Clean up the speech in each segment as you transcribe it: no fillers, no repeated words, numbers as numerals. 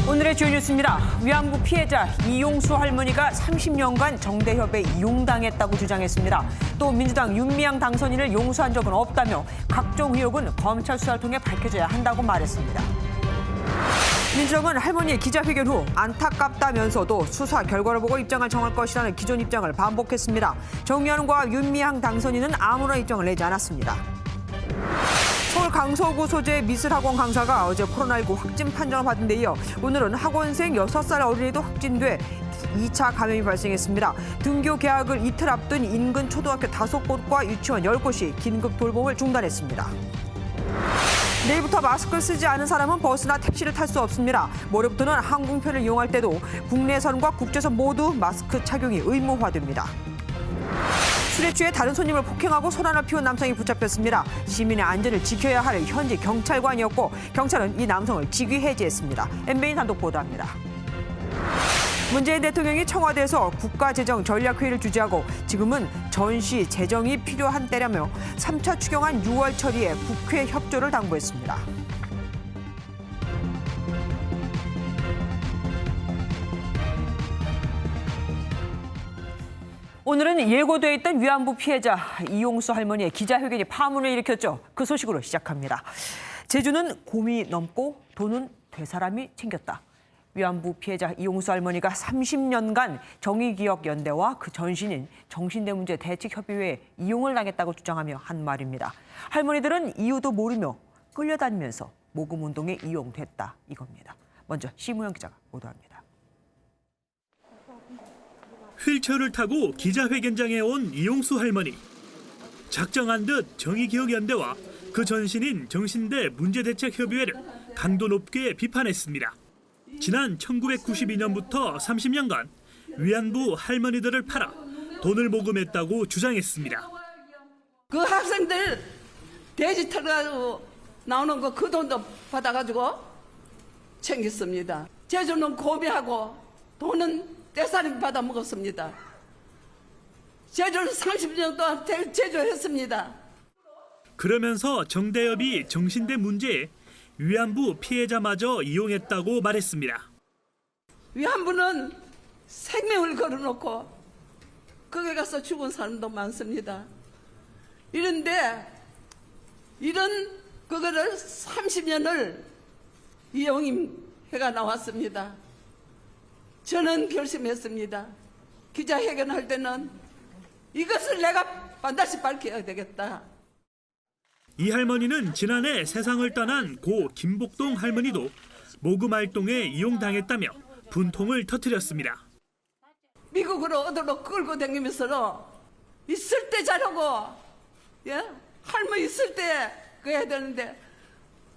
오늘의 주요 뉴스입니다. 위안부 피해자 이용수 할머니가 30년간 정대협에 이용당했다고 주장했습니다. 또 민주당 윤미향 당선인을 용서한 적은 없다며 각종 의혹은 검찰 수사를 통해 밝혀져야 한다고 말했습니다. 민주당은 할머니의 기자회견 후 안타깝다면서도 수사 결과를 보고 입장을 정할 것이라는 기존 입장을 반복했습니다. 정의연과 윤미향 당선인은 아무런 입장을 내지 않았습니다. 서울 강서구 소재 미술학원 강사가 어제 코로나19 확진 판정을 받은 데 이어 오늘은 학원생 6살 어린이도 확진돼 2차 감염이 발생했습니다. 등교 개학을 이틀 앞둔 인근 초등학교 5곳과 유치원 10곳이 긴급 돌봄을 중단했습니다. 내일부터 마스크를 쓰지 않은 사람은 버스나 택시를 탈 수 없습니다. 모레부터는 항공편을 이용할 때도 국내선과 국제선 모두 마스크 착용이 의무화됩니다. 술에 취해 다른 손님을 폭행하고 소란을 피운 남성이 붙잡혔습니다. 시민의 안전을 지켜야 할 현지 경찰관이었고 경찰은 이 남성을 직위 해제했습니다. MBN 단독 보도합니다. 문재인 대통령이 청와대에서 국가재정전략회의를 주재하고 지금은 전시 재정이 필요한 때라며 3차 추경안 6월 처리에 국회 협조를 당부했습니다. 오늘은 예고돼 있던 위안부 피해자 이용수 할머니의 기자회견이 파문을 일으켰죠. 그 소식으로 시작합니다. 제주는 곰이 넘고 돈은 되사람이 챙겼다. 위안부 피해자 이용수 할머니가 30년간 정의기억연대와 그 전신인 정신대문제대책협의회에 이용을 당했다고 주장하며 한 말입니다. 할머니들은 이유도 모르며 끌려다니면서 모금운동에 이용됐다 이겁니다. 먼저 심우영 기자가 보도합니다. 휠체어를 타고 기자회견장에 온 이용수 할머니. 작정한 듯 정의기억연대와 그 전신인 정신대 문제대책협의회를 강도 높게 비판했습니다. 지난 1992년부터 30년간 위안부 할머니들을 팔아 돈을 모금했다고 주장했습니다. 그 학생들 돼지 털가지고 나오는 거 그 돈도 받아가지고 챙겼습니다. 제주는 고비하고 돈은 떼살림 받아 먹었습니다. 제주는 30년 동안 제조했습니다. 그러면서 정대협이 정신대 문제에 위안부 피해자마저 이용했다고 말했습니다. 위안부는 생명을 걸어놓고 거기 가서 죽은 사람도 많습니다. 이런데 이런 그거를 30년을 이용해가 나왔습니다. 저는 결심했습니다. 기자회견할 때는 이것을 내가 반드시 밝혀야 되겠다. 이 할머니는 지난해 세상을 떠난 고 김복동 할머니도 모금 활동에 이용당했다며 분통을 터뜨렸습니다. 미국으로 어디로 끌고 다니면서 있을 때 잘하고 할머니 있을 때 그래야 되는데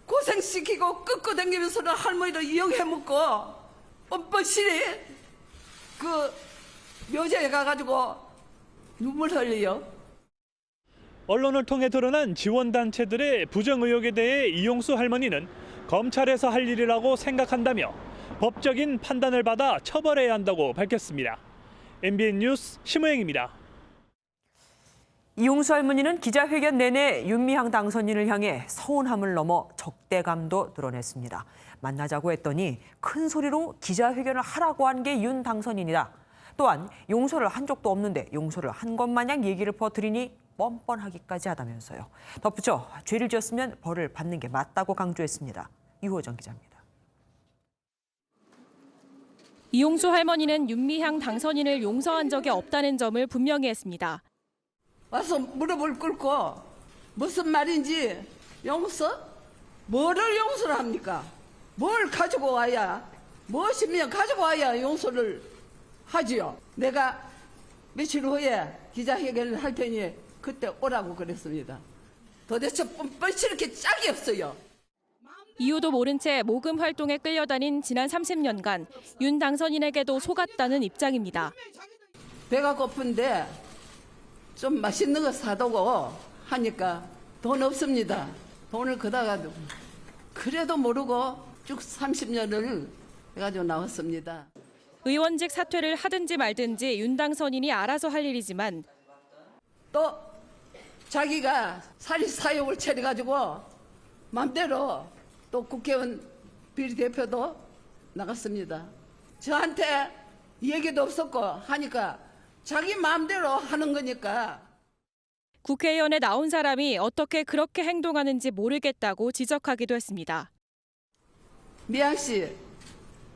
고생시키고 끌고 다니면서 할머니를 이용해 먹고 뻔뻔히 그 묘지에 가가지고 눈물 흘려요. 언론을 통해 드러난 지원단체들의 부정 의혹에 대해 이용수 할머니는 검찰에서 할 일이라고 생각한다며 법적인 판단을 받아 처벌해야 한다고 밝혔습니다. MBN 뉴스 심우영입니다. 이용수 할머니는 기자회견 내내 윤미향 당선인을 향해 서운함을 넘어 적대감도 드러냈습니다. 만나자고 했더니 큰 소리로 기자회견을 하라고 한 게 윤 당선인이다. 또한 용서를 한 적도 없는데 용서를 한 것 마냥 얘기를 퍼뜨리니 뻔뻔하기까지 하다면서요. 덧붙여 죄를 지었으면 벌을 받는 게 맞다고 강조했습니다. 유호정 기자입니다. 이용수 할머니는 윤미향 당선인을 용서한 적이 없다는 점을 분명히 했습니다. 와서 무릎을 꿇고 무슨 말인지 용서? 뭐를 용서를 합니까? 뭘 가지고 와야 무엇이면 가지고 와야 용서를 하지요. 내가 며칠 후에 기자회견을 할 테니 그때 오라고 그랬습니다. 도대체 뻔뻔히 이렇게 짝이 없어요. 이유도 모른 채 모금 활동에 끌려다닌 지난 30년간 윤 당선인에게도 속았다는 입장입니다. 배가 고픈데 좀 맛있는 거 사두고 하니까 돈 없습니다. 돈을 그다가 그래도 모르고 쭉 30년을 해가지고 나왔습니다. 의원직 사퇴를 하든지 말든지 윤 당선인이 알아서 할 일이지만 또 자기가 사립사욕을 차려가지고 맘대로 또 국회의원 비리대표도 나갔습니다. 저한테 얘기도 없었고 하니까 자기 마음대로 하는 거니까. 국회의원에 나온 사람이 어떻게 그렇게 행동하는지 모르겠다고 지적하기도 했습니다. 미양 씨,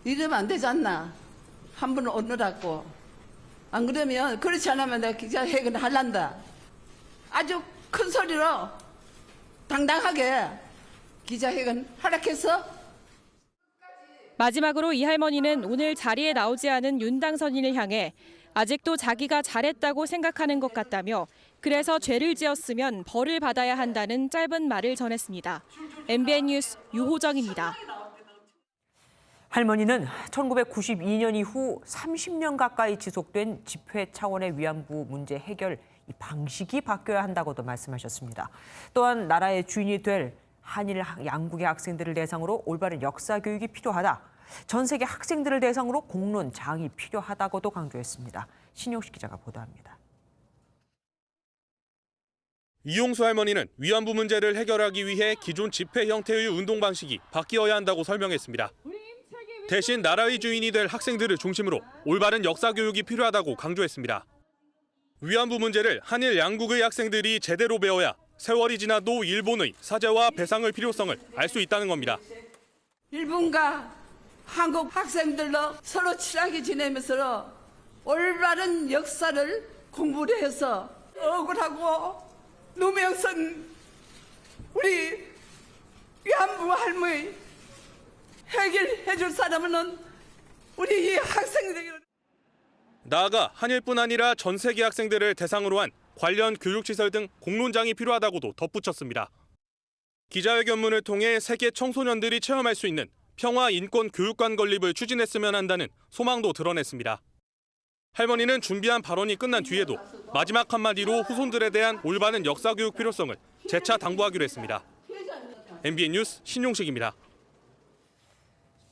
이러면 안 되지 않나? 한 번 오느라고. 안 그러면 그렇지 않으면 내가 기자회견 할란다. 아주 큰 소리로 당당하게 기자회견 하락해서. 마지막으로 이 할머니는 오늘 자리에 나오지 않은 윤 당선인을 향해 아직도 자기가 잘했다고 생각하는 것 같다며 그래서 죄를 지었으면 벌을 받아야 한다는 짧은 말을 전했습니다. MBN 뉴스 유호정입니다. 할머니는 1992년 이후 30년 가까이 지속된 집회 차원의 위안부 문제 해결 이 방식이 바뀌어야 한다고도 말씀하셨습니다. 또한 나라의 주인이 될 한일 양국의 학생들을 대상으로 올바른 역사 교육이 필요하다. 전 세계 학생들을 대상으로 공론장이 필요하다고도 강조했습니다. 신용식 기자가 보도합니다. 이용수 할머니는 위안부 문제를 해결하기 위해 기존 집회 형태의 운동 방식이 바뀌어야 한다고 설명했습니다. 대신 나라의 주인이 될 학생들을 중심으로 올바른 역사 교육이 필요하다고 강조했습니다. 위안부 문제를 한일 양국의 학생들이 제대로 배워야 세월이 지나도 일본의 사죄와 배상의 필요성을 알 수 있다는 겁니다. 일본과 한국 학생들로 서로 친하게 지내면서 올바른 역사를 공부를 해서 억울하고 누명선 우리 위안부 할머니 해결해 줄 사람은 우리 이 학생들. 나아가 한일뿐 아니라 전 세계 학생들을 대상으로 한 관련 교육시설 등 공론장이 필요하다고도 덧붙였습니다. 기자회견문을 통해 세계 청소년들이 체험할 수 있는 평화 인권 교육관 건립을 추진했으면 한다는 소망도 드러냈습니다. 할머니는 준비한 발언이 끝난 뒤에도 마지막 한마디로 후손들에 대한 올바른 역사 교육 필요성을 재차 당부하기로 했습니다. MBN 뉴스 신용식입니다.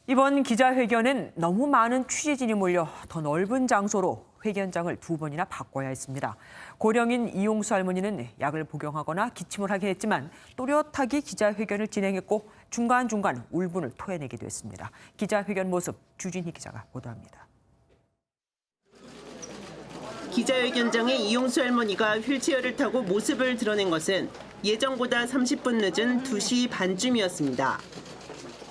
이번 기자회견엔 너무 많은 취재진이 몰려 더 넓은 장소로 회견장을 2번이나 바꿔야 했습니다. 고령인 이용수 할머니는 약을 복용하거나 기침을 하긴 했지만 또렷하게 기자회견을 진행했고 중간중간 울분을 토해내기도 했습니다. 기자회견 모습 주진희 기자가 보도합니다. 기자회견장에 이용수 할머니가 휠체어를 타고 모습을 드러낸 것은 예정보다 30분 늦은 2시 반쯤이었습니다.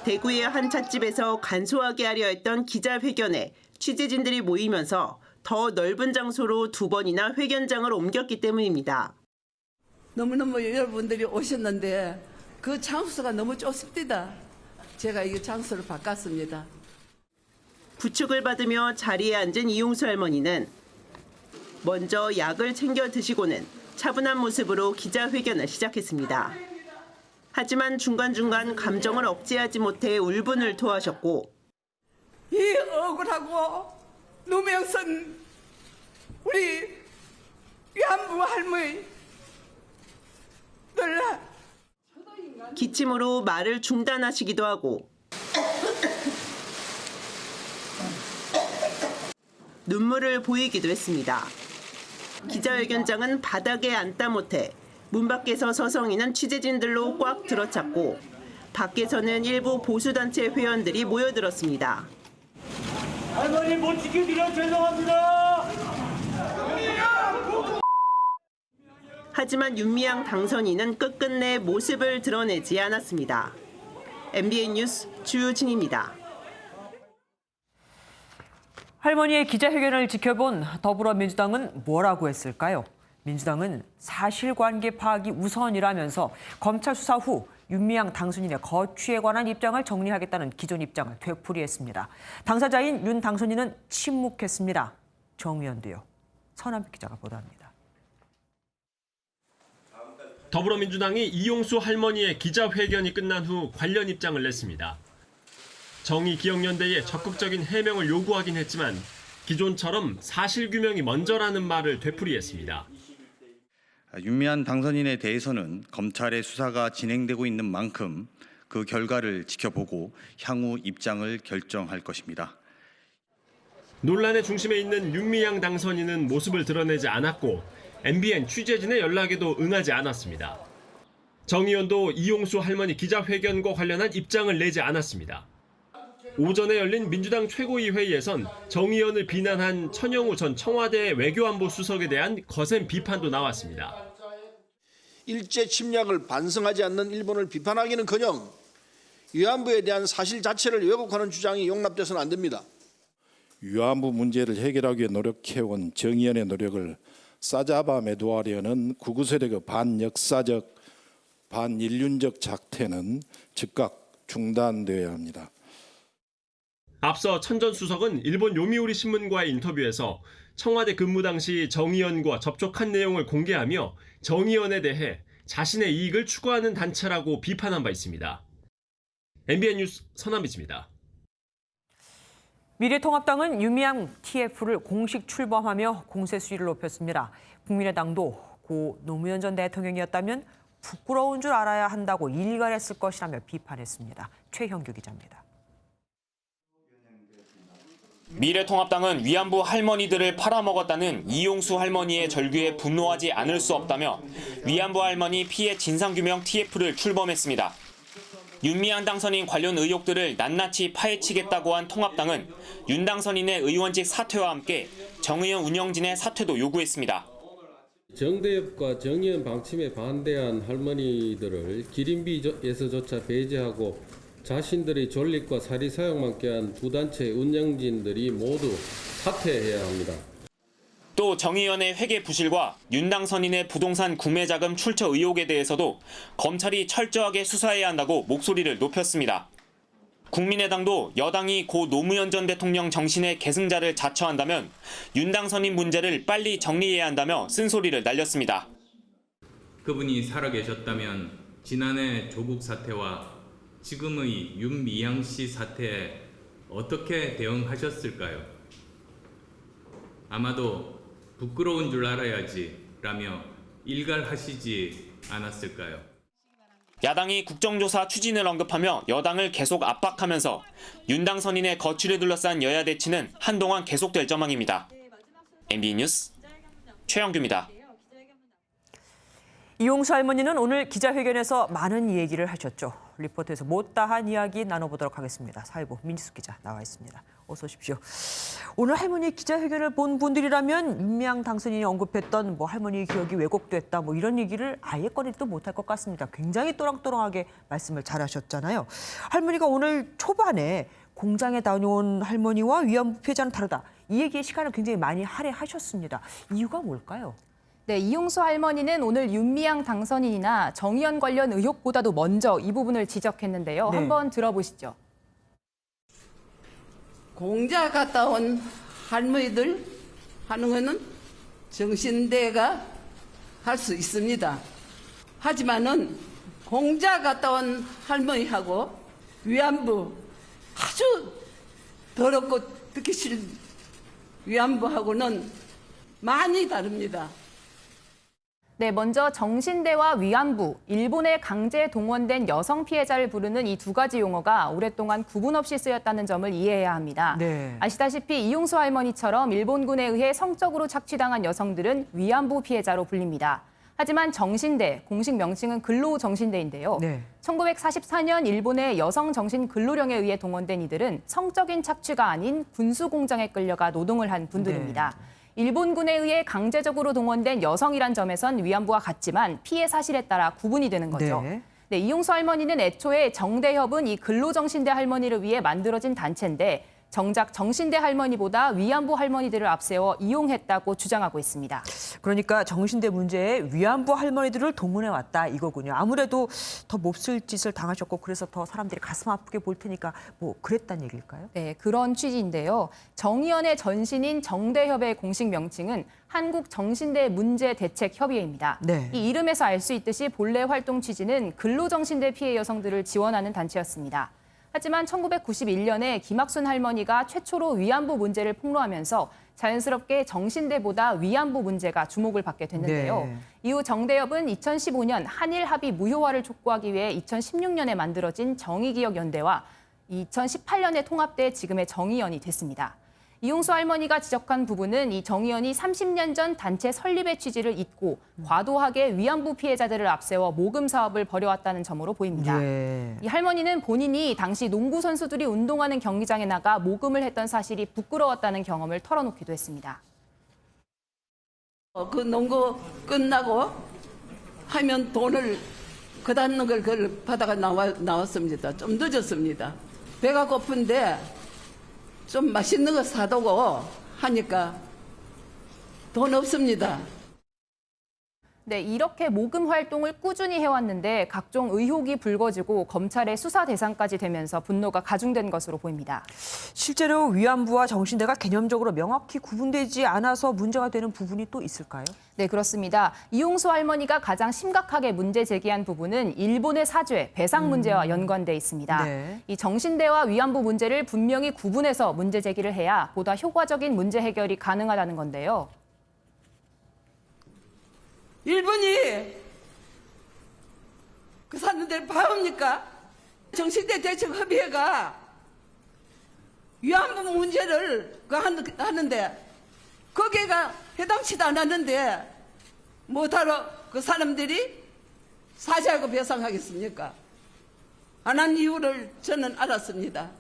대구의 한 찻집에서 간소하게 하려 했던 기자회견에 취재진들이 모이면서 더 넓은 장소로 2번이나 회견장을 옮겼기 때문입니다. 너무너무 여러분들이 오셨는데 그 장소가 너무 좁습니다. 제가 이 장소를 바꿨습니다. 부축을 받으며 자리에 앉은 이용수 할머니는 먼저 약을 챙겨 드시고는 차분한 모습으로 기자회견을 시작했습니다. 하지만 중간중간 감정을 억제하지 못해 울분을 토하셨고 이 억울하고 누명선 우리 위안부 할머니 기침으로 말을 중단하시기도 하고 눈물을 보이기도 했습니다. 기자회견장은 바닥에 앉다 못해 문 밖에서 서성이는 취재진들로 꽉 들어찼고 밖에서는 일부 보수단체 회원들이 모여들었습니다. 할머니 못 지켜드려 죄송합니다. 하지만 윤미향 당선인은 끝끝내 모습을 드러내지 않았습니다. MBN 뉴스 주유진입니다. 할머니의 기자회견을 지켜본 더불어민주당은 뭐라고 했을까요? 민주당은 사실관계 파악이 우선이라면서 검찰 수사 후 윤미향 당선인의 거취에 관한 입장을 정리하겠다는 기존 입장을 되풀이했습니다. 당사자인 윤 당선인은 침묵했습니다. 정 의원도요. 서남빛 기자가 보도합니다. 더불어민주당이 이용수 할머니의 기자회견이 끝난 후 관련 입장을 냈습니다. 정의기억연대에 적극적인 해명을 요구하긴 했지만 기존처럼 사실규명이 먼저라는 말을 되풀이했습니다. 윤미향 당선인에 대해서는 검찰의 수사가 진행되고 있는 만큼 그 결과를 지켜보고 향후 입장을 결정할 것입니다. 논란의 중심에 있는 윤미향 당선인은 모습을 드러내지 않았고 MBN 취재진의 연락에도 응하지 않았습니다. 정 의원도 이용수 할머니 기자회견과 관련한 입장을 내지 않았습니다. 오전에 열린 민주당 최고위 회의에선 정의연을 비난한 천영우 전 청와대 외교안보 수석에 대한 거센 비판도 나왔습니다. 일제 침략을 반성하지 않는 일본을 비판하기는커녕 위안부에 대한 사실 자체를 왜곡하는 주장이 용납돼서는 안 됩니다. 위안부 문제를 해결하기 위해 노력해온 정의연의 노력을 싸잡아 매도하려는 구구 세력의 반역사적, 반인륜적 작태는 즉각 중단되어야 합니다. 앞서 천 전 수석은 일본 요미우리 신문과의 인터뷰에서 청와대 근무 당시 정의연과 접촉한 내용을 공개하며 정의연에 대해 자신의 이익을 추구하는 단체라고 비판한 바 있습니다. MBN 뉴스 서남비입니다. 미래통합당은 윤미향 TF를 공식 출범하며 공세 수위를 높였습니다. 국민의당도 고 노무현 전 대통령이었다면 부끄러운 줄 알아야 한다고 일갈했을 것이라며 비판했습니다. 최형규 기자입니다. 미래통합당은 위안부 할머니들을 팔아먹었다는 이용수 할머니의 절규에 분노하지 않을 수 없다며 위안부 할머니 피해 진상규명 TF를 출범했습니다. 윤미향 당선인 관련 의혹들을 낱낱이 파헤치겠다고 한 통합당은 윤 당선인의 의원직 사퇴와 함께 정의연 운영진의 사퇴도 요구했습니다. 정대협과 정의연 방침에 반대한 할머니들을 기린비에서조차 배제하고 자신들의 존립과 사리 사용만 꾀한 두 단체 운영진들이 모두 사퇴해야 합니다. 또 정의연의 회계 부실과 윤 당선인의 부동산 구매 자금 출처 의혹에 대해서도 검찰이 철저하게 수사해야 한다고 목소리를 높였습니다. 국민의당도 여당이 고 노무현 전 대통령 정신의 계승자를 자처한다면 윤 당선인 문제를 빨리 정리해야 한다며 쓴소리를 날렸습니다. 그분이 살아계셨다면 지난해 조국 사태와 지금의 윤미향 씨 사태에 어떻게 대응하셨을까요? 아마도 부끄러운 줄 알아야지라며 일갈하시지 않았을까요? 야당이 국정조사 추진을 언급하며 여당을 계속 압박하면서 윤 당선인의 거취를 둘러싼 여야 대치는 한동안 계속될 전망입니다. MBN 뉴스 최영규입니다. 이용수 할머니는 오늘 기자회견에서 많은 얘기를 하셨죠. 리포트에서 못다한 이야기 나눠보도록 하겠습니다. 사회부 민지숙 기자 나와 있습니다. 어서 오십시오. 오늘 할머니 기자회견을 본 분들이라면 윤미향 당선인이 언급했던 할머니 기억이 왜곡됐다 이런 얘기를 아예 꺼내지도 못할 것 같습니다. 굉장히 또랑또랑하게 말씀을 잘하셨잖아요. 할머니가 오늘 초반에 공장에 다녀온 할머니와 위안부 피해자는 다르다. 이 얘기에 시간을 굉장히 많이 할애하셨습니다. 이유가 뭘까요? 네, 이용수 할머니는 오늘 윤미향 당선인이나 정의연 관련 의혹보다도 먼저 이 부분을 지적했는데요. 네. 한번 들어보시죠. 공자 갔다 온 할머니들 하는 거는 정신대가 할 수 있습니다. 하지만은 공자 갔다 온 할머니하고 위안부 아주 더럽고 듣기 싫은 위안부하고는 많이 다릅니다. 네, 먼저 정신대와 위안부, 일본에 강제 동원된 여성 피해자를 부르는 이 두 가지 용어가 오랫동안 구분 없이 쓰였다는 점을 이해해야 합니다. 네. 아시다시피 이용수 할머니처럼 일본군에 의해 성적으로 착취당한 여성들은 위안부 피해자로 불립니다. 하지만 정신대, 공식 명칭은 근로정신대인데요. 네. 1944년 일본의 여성 정신 근로령에 의해 동원된 이들은 성적인 착취가 아닌 군수공장에 끌려가 노동을 한 분들입니다. 네. 일본군에 의해 강제적으로 동원된 여성이란 점에선 위안부와 같지만 피해 사실에 따라 구분이 되는 거죠. 네. 네, 이용수 할머니는 애초에 정대협은 이 근로정신대 할머니를 위해 만들어진 단체인데 정작 정신대 할머니보다 위안부 할머니들을 앞세워 이용했다고 주장하고 있습니다. 그러니까 정신대 문제에 위안부 할머니들을 동원해왔다 이거군요. 아무래도 더 몹쓸 짓을 당하셨고 그래서 더 사람들이 가슴 아프게 볼 테니까 그랬단 얘기일까요? 네, 그런 취지인데요. 정의연의 전신인 정대협의 공식 명칭은 한국정신대 문제대책협의회입니다. 네. 이 이름에서 알 수 있듯이 본래 활동 취지는 근로정신대 피해 여성들을 지원하는 단체였습니다. 하지만 1991년에 김학순 할머니가 최초로 위안부 문제를 폭로하면서 자연스럽게 정신대보다 위안부 문제가 주목을 받게 됐는데요. 네. 이후 정대협은 2015년 한일 합의 무효화를 촉구하기 위해 2016년에 만들어진 정의기억연대와 2018년에 통합돼 지금의 정의연이 됐습니다. 이용수 할머니가 지적한 부분은 이 정 의원이 30년 전 단체 설립의 취지를 잊고 과도하게 위안부 피해자들을 앞세워 모금 사업을 벌여왔다는 점으로 보입니다. 이 할머니는 본인이 당시 농구 선수들이 운동하는 경기장에 나가 모금을 했던 사실이 부끄러웠다는 경험을 털어놓기도 했습니다. 그 농구 끝나고 하면 돈을 그다는 걸 그걸 받아가 나왔습니다. 좀 늦었습니다. 배가 고픈데 좀 맛있는 거 사두고 하니까 돈 없습니다. 네, 이렇게 모금 활동을 꾸준히 해왔는데 각종 의혹이 불거지고 검찰의 수사 대상까지 되면서 분노가 가중된 것으로 보입니다. 실제로 위안부와 정신대가 개념적으로 명확히 구분되지 않아서 문제가 되는 부분이 또 있을까요? 네, 그렇습니다. 이용수 할머니가 가장 심각하게 문제 제기한 부분은 일본의 사죄, 배상 문제와 연관돼 있습니다. 이 정신대와 위안부 문제를 분명히 구분해서 문제 제기를 해야 보다 효과적인 문제 해결이 가능하다는 건데요. 일본이 그 사람들 봐옵니까? 정신대 대책 협의회가 위안부 문제를 하는데 거기가 해당치도 않았는데 뭐하러 그 사람들이 사죄하고 배상하겠습니까? 안 한 이유를 저는 알았습니다.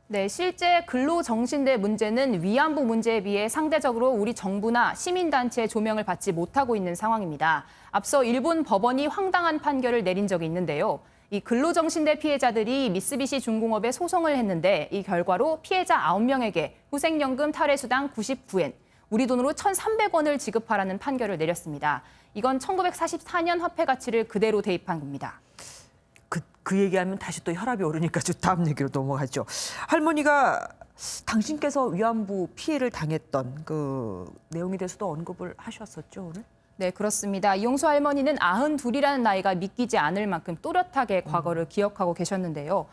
네, 실제 근로정신대 문제는 위안부 문제에 비해 상대적으로 우리 정부나 시민단체의 조명을 받지 못하고 있는 상황입니다. 앞서 일본 법원이 황당한 판결을 내린 적이 있는데요. 이 근로정신대 피해자들이 미쓰비시 중공업에 소송을 했는데 이 결과로 피해자 9명에게 후생연금 탈회수당 99엔, 우리 돈으로 1,300원을 지급하라는 판결을 내렸습니다. 이건 1944년 화폐 가치를 그대로 대입한 겁니다. 그 얘기하면 다시 또 혈압이 오르니까 좀 다음 얘기로 넘어가죠. 할머니가 당신께서 위안부 피해를 당했던 그 내용에 대해서도 언급을 하셨었죠, 오늘? 네, 그렇습니다. 이용수 할머니는 92이라는 나이가 믿기지 않을 만큼 또렷하게 과거를 기억하고 계셨는데요.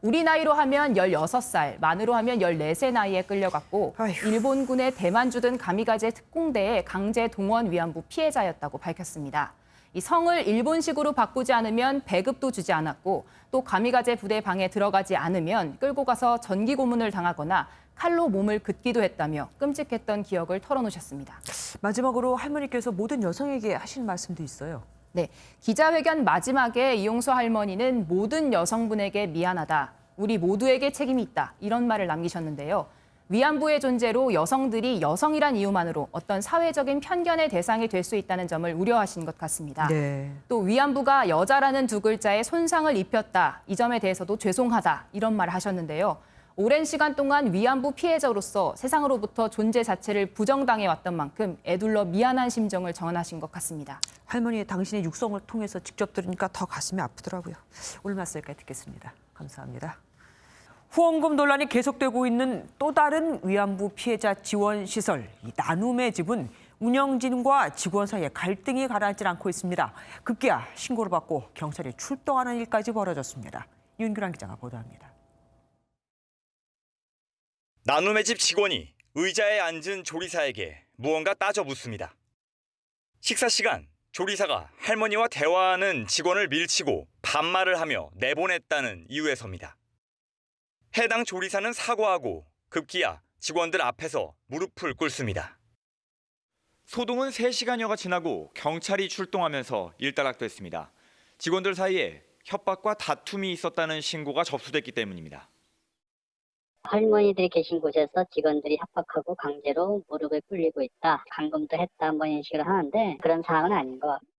우리 나이로 하면 16살, 만으로 하면 14세 나이에 끌려갔고 일본군의 대만주둔 가미가제 특공대에 강제 동원 위안부 피해자였다고 밝혔습니다. 이 성을 일본식으로 바꾸지 않으면 배급도 주지 않았고 또 가미가제 부대 방에 들어가지 않으면 끌고 가서 전기 고문을 당하거나 칼로 몸을 긋기도 했다며 끔찍했던 기억을 털어놓으셨습니다. 마지막으로 할머니께서 모든 여성에게 하신 말씀도 있어요. 네, 기자회견 마지막에 이용수 할머니는 모든 여성분에게 미안하다, 우리 모두에게 책임이 있다, 이런 말을 남기셨는데요. 위안부의 존재로 여성들이 여성이란 이유만으로 어떤 사회적인 편견의 대상이 될 수 있다는 점을 우려하신 것 같습니다. 또 위안부가 여자라는 두 글자에 손상을 입혔다, 이 점에 대해서도 죄송하다, 이런 말을 하셨는데요. 오랜 시간 동안 위안부 피해자로서 세상으로부터 존재 자체를 부정당해왔던 만큼 애둘러 미안한 심정을 전하신 것 같습니다. 할머니, 당신의 육성을 통해서 직접 들으니까 더 가슴이 아프더라고요. 오늘 말씀까지 듣겠습니다. 감사합니다. 후원금 논란이 계속되고 있는 또 다른 위안부 피해자 지원 시설, 이 나눔의 집은 운영진과 직원 사이에 갈등이 가라앉지 않고 있습니다. 급기야 신고를 받고 경찰이 출동하는 일까지 벌어졌습니다. 윤규란 기자가 보도합니다. 나눔의 집 직원이 의자에 앉은 조리사에게 무언가 따져 묻습니다. 식사 시간, 조리사가 할머니와 대화하는 직원을 밀치고 반말을 하며 내보냈다는 이유에서입니다. 해당 조리사는 사과하고 급기야 직원들 앞에서 무릎을 꿇습니다. 소동은 3시간여가 지나고 경찰이 출동하면서 일단락됐습니다. 직원들 사이에 협박과 다툼이 있었다는 신고가 접수됐기 때문입니다. 할머니들이 계신 곳에서 직원들이 협박하고 강제로 무릎을 꿇리고 있다, 감금도 했다, 뭐 이런 식으로 하는데 그런 상황은 아닌 것 같습니다.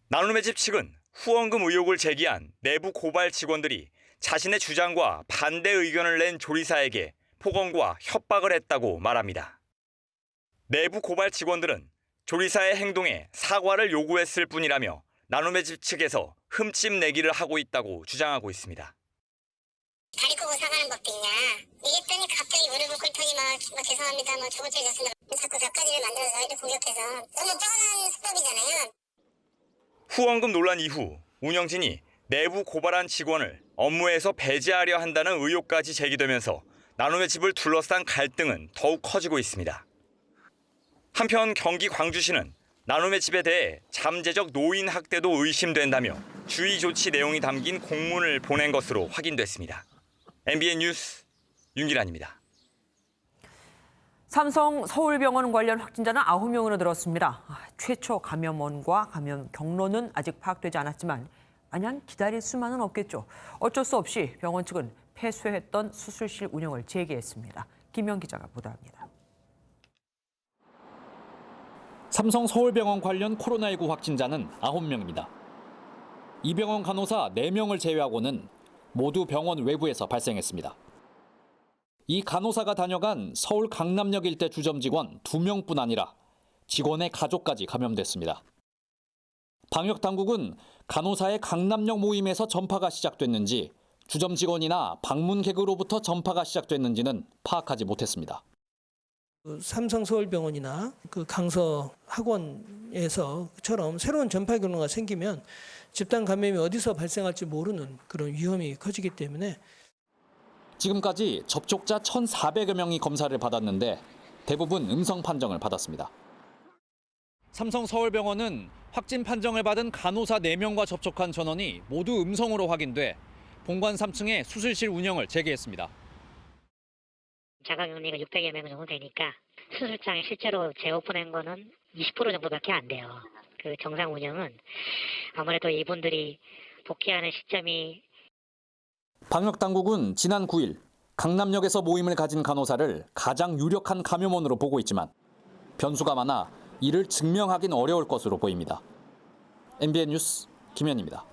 나눔의 집 측은 후원금 의혹을 제기한 내부 고발 직원들이 자신의 주장과 반대 의견을 낸 조리사에게 폭언과 협박을 했다고 말합니다. 내부 고발 직원들은 조리사의 행동에 사과를 요구했을 뿐이라며 나눔의 집 측에서 흠집 내기를 하고 있다고 주장하고 있습니다. 다리 끄고 사과하는 법도 있냐. 이랬더니 갑자기 무릎을 꿇더니 막 죄송합니다, 저번 주에 졌습니다. 자꾸 저까지를 만들어서 저희를 공격해서 너무 뻔한 수법이잖아요. 후원금 논란 이후 운영진이 내부 고발한 직원을 업무에서 배제하려 한다는 의혹까지 제기되면서 나눔의 집을 둘러싼 갈등은 더욱 커지고 있습니다. 한편 경기 광주시는 나눔의 집에 대해 잠재적 노인 학대도 의심된다며 주의 조치 내용이 담긴 공문을 보낸 것으로 확인됐습니다. MBN 뉴스 윤기란입니다. 삼성 서울병원 관련 확진자는 9명으로 늘었습니다. 최초 감염원과 감염 경로는 아직 파악되지 않았지만 마냥 기다릴 수만은 없겠죠. 어쩔 수 없이 병원 측은 폐쇄했던 수술실 운영을 재개했습니다. 김영 기자가 보도합니다. 삼성 서울병원 관련 코로나19 확진자는 9명입니다. 이 병원 간호사 4명을 제외하고는 모두 병원 외부에서 발생했습니다. 이 간호사가 다녀간 서울 강남역 일대 주점 직원 2명뿐 아니라 직원의 가족까지 감염됐습니다. 방역당국은 간호사의 강남역 모임에서 전파가 시작됐는지 주점 직원이나 방문객으로부터 전파가 시작됐는지는 파악하지 못했습니다. 삼성 서울병원이나 그 강서 학원에서처럼 새로운 전파 경로가 생기면 집단 감염이 어디서 발생할지 모르는 그런 위험이 커지기 때문에 지금까지 접촉자 1,400여 명이 검사를 받았는데 대부분 음성 판정을 받았습니다. 삼성 서울병원은 확진 판정을 받은 간호사 4명과 접촉한 전원이 모두 음성으로 확인돼 본관 3층에 수술실 운영을 재개했습니다. 자가격리가 600여 명 정도 되니까 수술장에 실제로 재오픈한 거는 20% 정도밖에 안 돼요. 그 정상 운영은 아무래도 이분들이 복귀하는 시점이 방역당국은 지난 9일 강남역에서 모임을 가진 간호사를 가장 유력한 감염원으로 보고 있지만 변수가 많아 이를 증명하긴 어려울 것으로 보입니다. MBN 뉴스 김현입니다.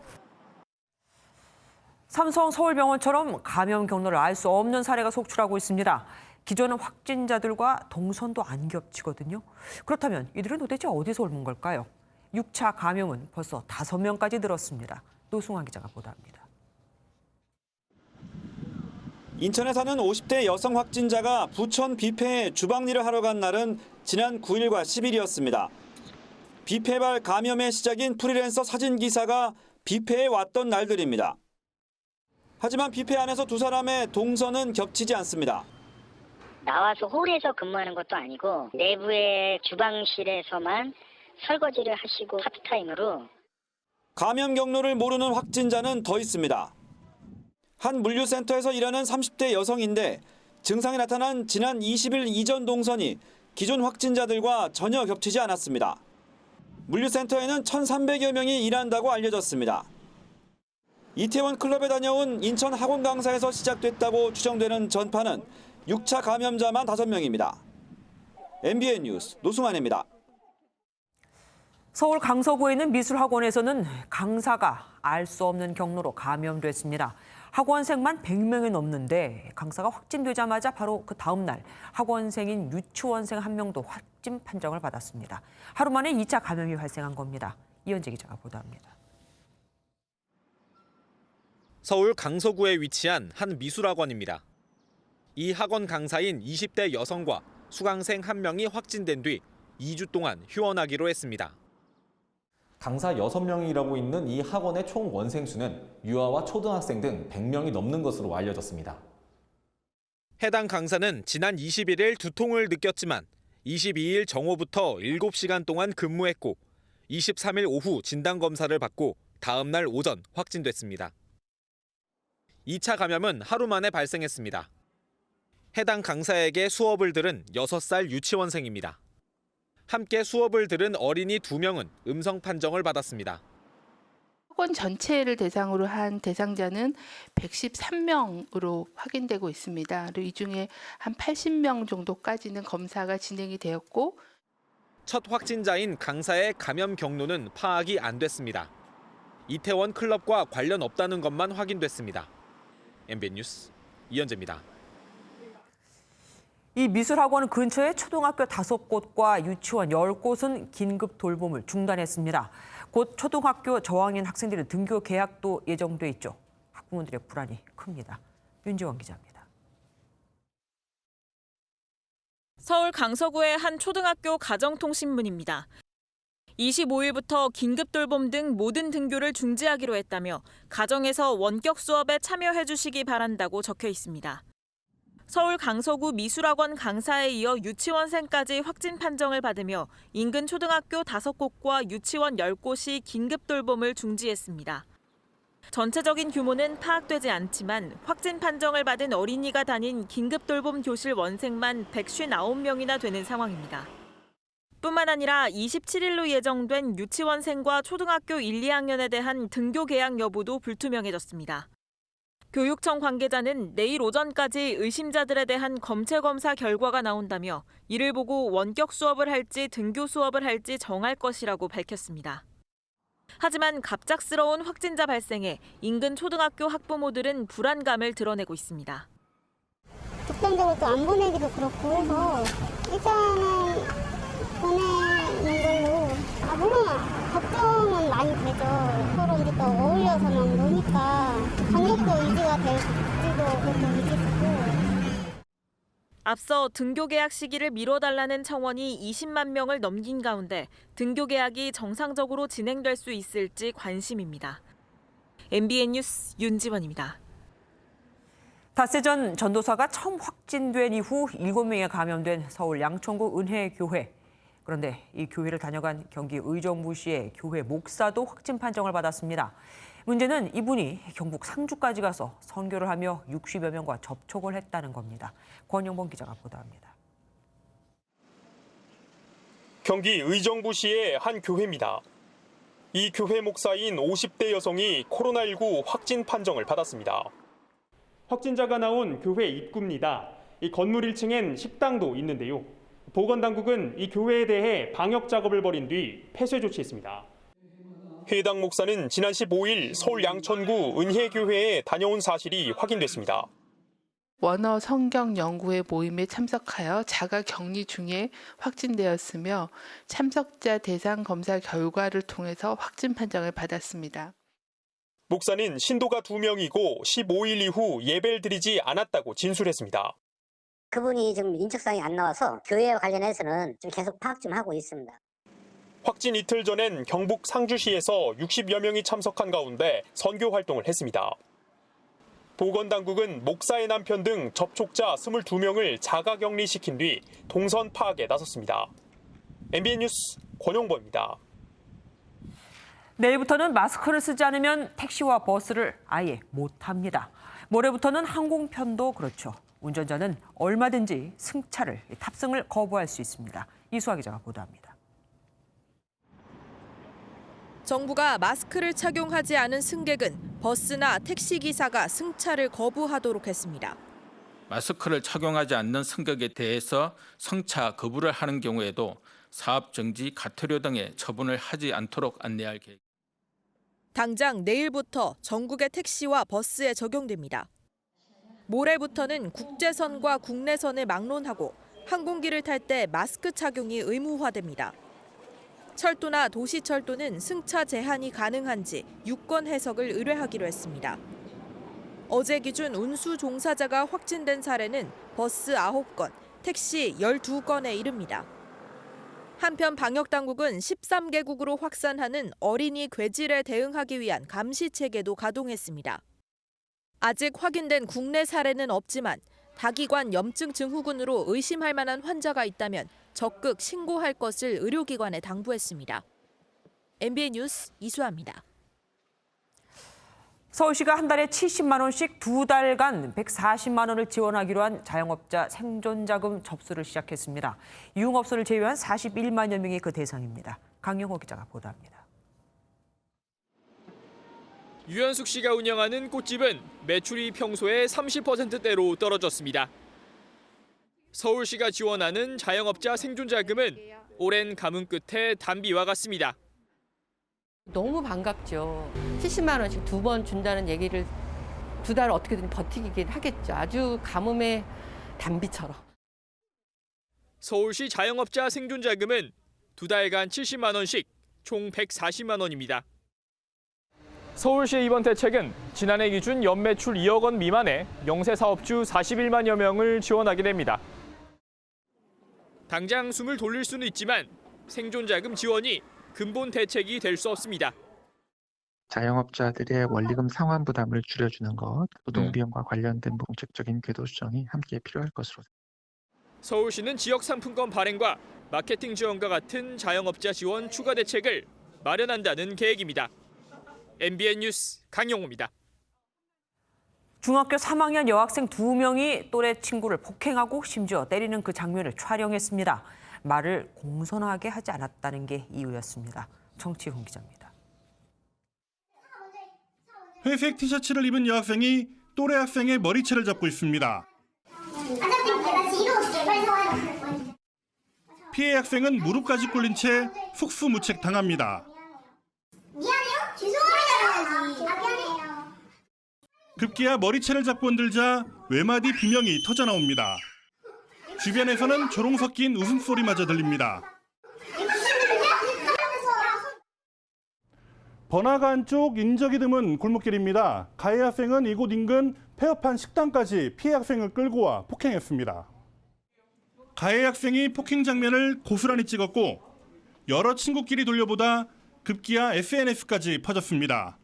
삼성 서울병원처럼 감염 경로를 알 수 없는 사례가 속출하고 있습니다. 기존 확진자들과 동선도 안 겹치거든요. 그렇다면 이들은 도대체 어디서 옮은 걸까요? 6차 감염은 벌써 5명까지 늘었습니다. 노승환 기자가 보도합니다. 인천에 사는 50대 여성 확진자가 부천 뷔페에 주방 일을 하러 간 날은 지난 9일과 10일이었습니다. 뷔페발 감염의 시작인 프리랜서 사진 기사가 뷔페에 왔던 날들입니다. 하지만 뷔페 안에서 두 사람의 동선은 겹치지 않습니다. 나와서 홀에서 근무하는 것도 아니고 내부의 주방실에서만 설거지를 하시고 파트타임으로 감염 경로를 모르는 확진자는 더 있습니다. 한 물류센터에서 일하는 30대 여성인데 증상이 나타난 지난 20일 이전 동선이 기존 확진자들과 전혀 겹치지 않았습니다. 물류센터에는 1,300여 명이 일한다고 알려졌습니다. 이태원 클럽에 다녀온 인천 학원 강사에서 시작됐다고 추정되는 전파는 6차 감염자만 5명입니다. MBN 뉴스 노승환입니다. 서울 강서구에 있는 미술학원에서는 강사가 알 수 없는 경로로 감염됐습니다. 학원생만 100명이 넘는데 강사가 확진되자마자 바로 그 다음 날 학원생인 유치원생 1명도 확진 판정을 받았습니다. 하루 만에 2차 감염이 발생한 겁니다. 이현재 기자가 보도합니다. 서울 강서구에 위치한 한 미술학원입니다. 이 학원 강사인 20대 여성과 수강생 1명이 확진된 뒤 2주 동안 휴원하기로 했습니다. 강사 6명이 일하고 있는 이 학원의 총 원생 수는 유아와 초등학생 등 100명이 넘는 것으로 알려졌습니다. 해당 강사는 지난 21일 두통을 느꼈지만 22일 정오부터 7시간 동안 근무했고 23일 오후 진단검사를 받고 다음 날 오전 확진됐습니다. 2차 감염은 하루 만에 발생했습니다. 해당 강사에게 수업을 들은 6살 유치원생입니다. 함께 수업을 들은 어린이 2명은 음성 판정을 받았습니다. 학원 전체를 대상으로 한 대상자는 113명으로 확인되고 있습니다. 그리고 이 중에 한 80명 정도까지는 검사가 진행이 되었고 첫 확진자인 강사의 감염 경로는 파악이 안 됐습니다. 이태원 클럽과 관련 없다는 것만 확인됐습니다. MBN 뉴스 이현재입니다. 이 미술학원 근처에 초등학교 5곳과 유치원 10곳은 긴급 돌봄을 중단했습니다. 곧 초등학교 저학년 학생들의 등교 개학도 예정돼 있죠. 학부모들의 불안이 큽니다. 윤지원 기자입니다. 서울 강서구의 한 초등학교 가정통신문입니다. 25일부터 긴급 돌봄 등 모든 등교를 중지하기로 했다며 가정에서 원격 수업에 참여해 주시기 바란다고 적혀 있습니다. 서울 강서구 미술학원 강사에 이어 유치원생까지 확진 판정을 받으며 인근 초등학교 5곳과 유치원 10곳이 긴급 돌봄을 중지했습니다. 전체적인 규모는 파악되지 않지만 확진 판정을 받은 어린이가 다닌 긴급돌봄 교실 원생만 159명이나 되는 상황입니다. 뿐만 아니라 27일로 예정된 유치원생과 초등학교 1, 2학년에 대한 등교 개학 여부도 불투명해졌습니다. 교육청 관계자는 내일 오전까지 의심자들에 대한 검체 검사 결과가 나온다며 이를 보고 원격 수업을 할지 등교 수업을 할지 정할 것이라고 밝혔습니다. 하지만 갑작스러운 확진자 발생에 인근 초등학교 학부모들은 불안감을 드러내고 있습니다. 극단적으로 또 안 보내기도 그렇고 해서 일단은 보내는 걸로. 물론 걱정은 많이 되죠. 서로 이제 또 어울려서만 노니까 방역도 유지가 될지도 그것도 의식하고. 앞서 등교 개학 시기를 미뤄달라는 청원이 20만 명을 넘긴 가운데 등교 개학이 정상적으로 진행될 수 있을지 관심입니다. MBN 뉴스 윤지원입니다. 닷새 전 전도사가 처음 확진된 이후 7명에 감염된 서울 양천구 은혜교회. 그런데 이 교회를 다녀간 경기 의정부시의 교회 목사도 확진 판정을 받았습니다. 문제는 이분이 경북 상주까지 가서 선교를 하며 60여 명과 접촉을 했다는 겁니다. 권영범 기자가 보도합니다. 경기 의정부시의 한 교회입니다. 이 교회 목사인 50대 여성이 코로나19 확진 판정을 받았습니다. 확진자가 나온 교회 입구입니다. 이 건물 1층엔 식당도 있는데요. 보건당국은 이 교회에 대해 방역 작업을 벌인 뒤 폐쇄 조치했습니다. 해당 목사는 지난 15일 서울 양천구 은혜교회에 다녀온 사실이 확인됐습니다. 원어 성경 연구회 모임에 참석하여 자가 격리 중에 확진되었으며 참석자 대상 검사 결과를 통해서 확진 판정을 받았습니다. 목사는 신도가 2명이고 15일 이후 예배를 드리지 않았다고 진술했습니다. 그분이 지금 인적사항이 안 나와서 교회와 관련해서는 좀 계속 파악 좀 하고 있습니다. 확진 이틀 전엔 경북 상주시에서 60여 명이 참석한 가운데 선교 활동을 했습니다. 보건당국은 목사의 남편 등 접촉자 22명을 자가격리시킨 뒤 동선 파악에 나섰습니다. MBN 뉴스 권용범입니다. 내일부터는 마스크를 쓰지 않으면 택시와 버스를 아예 못 탑니다. 모레부터는 항공편도 그렇죠. 운전자는 얼마든지 승차를, 탑승을 거부할 수 있습니다. 이수아 기자가 보도합니다. 정부가 마스크를 착용하지 않은 승객은 버스나 택시기사가 승차를 거부하도록 했습니다. 마스크를 착용하지 않는 승객에 대해서 승차 거부를 하는 경우에도 사업정지, 가태료 등의 처분을 하지 않도록 안내할 계획. 당장 내일부터 전국의 택시와 버스에 적용됩니다. 모레부터는 국제선과 국내선을 막론하고 항공기를 탈 때 마스크 착용이 의무화됩니다. 철도나 도시철도는 승차 제한이 가능한지 유권 해석을 의뢰하기로 했습니다. 어제 기준 운수 종사자가 확진된 사례는 버스 9건, 택시 12건에 이릅니다. 한편 방역당국은 13개국으로 확산하는 어린이 괴질에 대응하기 위한 감시 체계도 가동했습니다. 아직 확인된 국내 사례는 없지만 다기관 염증 증후군으로 의심할 만한 환자가 있다면 적극 신고할 것을 의료기관에 당부했습니다. MBN 뉴스 이수아입니다. 서울시가 한 달에 70만 원씩 2달간 140만 원을 지원하기로 한 자영업자 생존자금 접수를 시작했습니다. 유흥업소를 제외한 41만여 명이 그 대상입니다. 강영호 기자가 보도합니다. 유현숙 씨가 운영하는 꽃집은 매출이 평소의 30%대로 떨어졌습니다. 서울시가 지원하는 자영업자 생존자금은 오랜 가뭄 끝에 단비와 같습니다. 너무 반갑죠. 70만 원씩 2번 준다는 얘기를 2달 어떻게든 버티긴 하겠죠. 아주 가뭄의 단비처럼. 서울시 자영업자 생존자금은 2달간 70만 원씩 총 140만 원입니다. 서울시의 이번 대책은 지난해 기준 연매출 2억 원 미만의 영세사업주 41만여 명을 지원하게 됩니다. 당장 숨을 돌릴 수는 있지만 생존자금 지원이 근본 대책이 될 수 없습니다. 자영업자들의 원리금 상환 부담을 줄여주는 것, 노동비용과 관련된 정책적인 궤도 수정이 함께 필요할 것으로. 서울시는 지역 상품권 발행과 마케팅 지원과 같은 자영업자 지원 추가 대책을 마련한다는 계획입니다. MBN 뉴스 강영호입니다. 중학교 3학년 여학생 2명이 또래 친구를 폭행하고 심지어 때리는 그 장면을 촬영했습니다. 말을 공손하게 하지 않았다는 게 이유였습니다. 정치훈 기자입니다. 회색 티셔츠를 입은 여학생이 또래 학생의 머리채를 잡고 있습니다. 피해 학생은 무릎까지 꿇린 채 속수무책 당합니다. 미안해요? 죄송합니다. 미안해요. 급기야 머리채를 잡고 흔들자 외마디 비명이 터져나옵니다. 주변에서는 조롱 섞인 웃음소리마저 들립니다. 번화가 안쪽 인적이 드문 골목길입니다. 가해 학생은 이곳 인근 폐업한 식당까지 피해 학생을 끌고 와 폭행했습니다. 가해 학생이 폭행 장면을 고스란히 찍었고 여러 친구끼리 돌려보다 급기야 SNS까지 퍼졌습니다.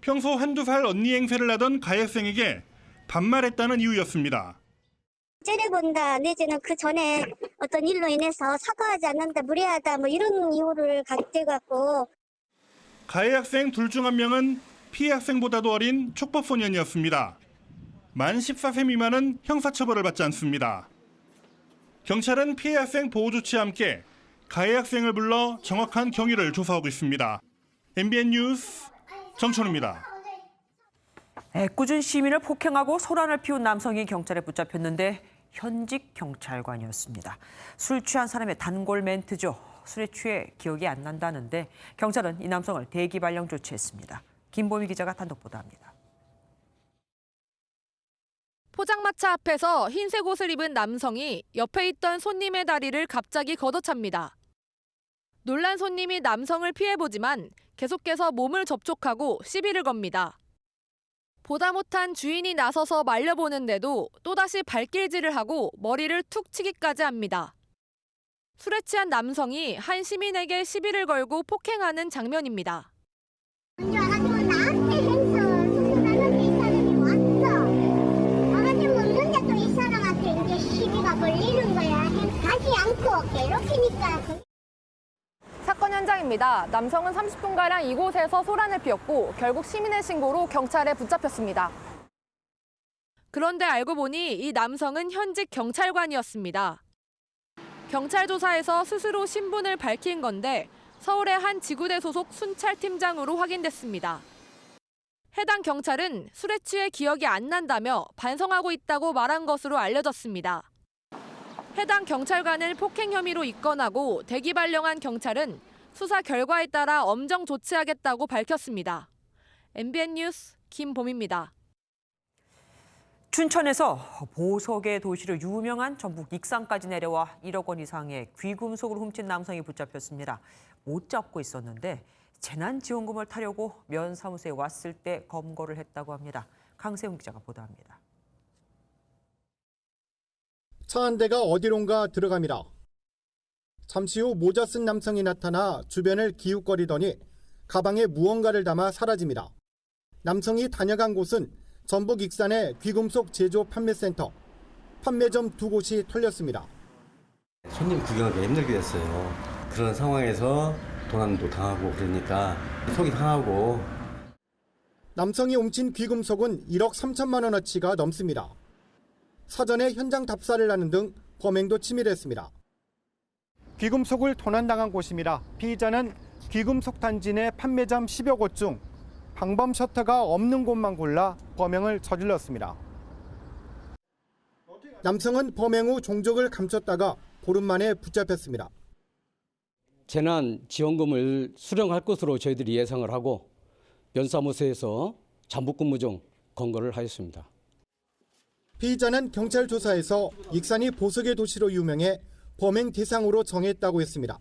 평소 한두 살 언니 행세를 하던 가해 학생에게 반말했다는 이유였습니다. 째려본다 내지는 그 전에 어떤 일로 인해서 사과하지 않는다 무례하다 뭐 이런 이유를 가져갖고 가해 학생 둘 중 한 명은 피해 학생보다도 어린 촉법소년이었습니다. 만 14세 미만은 형사처벌을 받지 않습니다. 경찰은 피해 학생 보호 조치와 함께 가해 학생을 불러 정확한 경위를 조사하고 있습니다. MBN 뉴스 정천우입니다. 애꿎은 시민을 폭행하고 소란을 피운 남성이 경찰에 붙잡혔는데 현직 경찰관이었습니다. 술 취한 사람의 단골 멘트죠. 술에 취해 기억이 안 난다는데 경찰은 이 남성을 대기 발령 조치했습니다. 김보미 기자가 단독 보도합니다. 포장마차 앞에서 흰색 옷을 입은 남성이 옆에 있던 손님의 다리를 갑자기 걷어찹니다. 놀란 손님이 남성을 피해보지만 계속해서 몸을 접촉하고 시비를 겁니다. 보다 못한 주인이 나서서 말려보는데도 또다시 발길질을 하고 머리를 툭 치기까지 합니다. 술에 취한 남성이 한 시민에게 시비를 걸고 폭행하는 장면입니다. 나한테 행사 나는 이 사람이 왔어. 나한테 묻는데 또 이 사람한테 이제 시비가 걸리는 거야. 가지 않고 괴롭히니까. 사건 현장입니다. 남성은 30분가량 이곳에서 소란을 피웠고 결국 시민의 신고로 경찰에 붙잡혔습니다. 그런데 알고 보니 이 남성은 현직 경찰관이었습니다. 경찰 조사에서 스스로 신분을 밝힌 건데 서울의 한 지구대 소속 순찰팀장으로 확인됐습니다. 해당 경찰은 술에 취해 기억이 안 난다며 반성하고 있다고 말한 것으로 알려졌습니다. 해당 경찰관을 폭행 혐의로 입건하고 대기 발령한 경찰은 수사 결과에 따라 엄정 조치하겠다고 밝혔습니다. MBN 뉴스 김봄입니다. 춘천에서 보석의 도시로 유명한 전북 익산까지 내려와 1억 원 이상의 귀금속을 훔친 남성이 붙잡혔습니다. 못 잡고 있었는데 재난지원금을 타려고 면사무소에 왔을 때 검거를 했다고 합니다. 강세훈 기자가 보도합니다. 차 한 대가 어디론가 들어갑니다. 잠시 후 모자 쓴 남성이 나타나 주변을 기웃거리더니 가방에 무언가를 담아 사라집니다. 남성이 다녀간 곳은 전북 익산의 귀금속 제조 판매센터. 판매점 두 곳이 털렸습니다. 손님 구경하기 힘들게 됐어요. 그런 상황에서 도난도 당하고 그러니까 속이 상하고. 남성이 훔친 귀금속은 1억 3천만 원어치가 넘습니다. 사전에 현장 답사를 하는 등 범행도 치밀했습니다. 귀금속을 도난당한 곳입니다. 피의자는 귀금속 단지 내 판매점 10여 곳 중 방범 셔터가 없는 곳만 골라 범행을 저질렀습니다. 남성은 범행 후 종족을 감췄다가 보름 만에 붙잡혔습니다. 재난지원금을 수령할 것으로 저희들이 예상을 하고 면사무소에서 잠복근무 중 검거를 하였습니다. 피의자는 경찰 조사에서 익산이 보석의 도시로 유명해 범행 대상으로 정했다고 했습니다.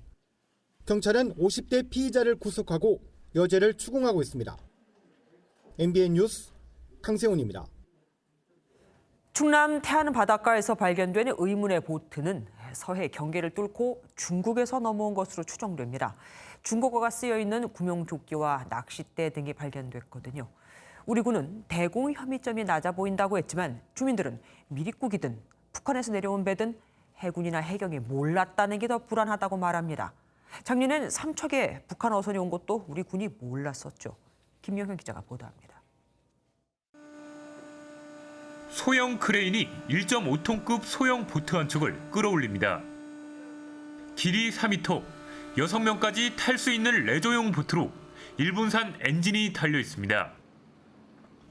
경찰은 50대 피의자를 구속하고 여죄를 추궁하고 있습니다. MBN 뉴스 강세훈입니다. 충남 태안 바닷가에서 발견된 의문의 보트는 서해 경계를 뚫고 중국에서 넘어온 것으로 추정됩니다. 중국어가 쓰여 있는 구명조끼와 낚싯대 등이 발견됐거든요. 우리 군은 대공 혐의점이 낮아 보인다고 했지만 주민들은 미리국이든 북한에서 내려온 배든 해군이나 해경이 몰랐다는 게 더 불안하다고 말합니다. 작년엔 삼척에 북한 어선이 온 것도 우리 군이 몰랐었죠. 김영현 기자가 보도합니다. 소형 크레인이 1.5톤급 소형 보트 한 척을 끌어올립니다. 길이 4m, 6명까지 탈 수 있는 레저용 보트로 일본산 엔진이 달려 있습니다.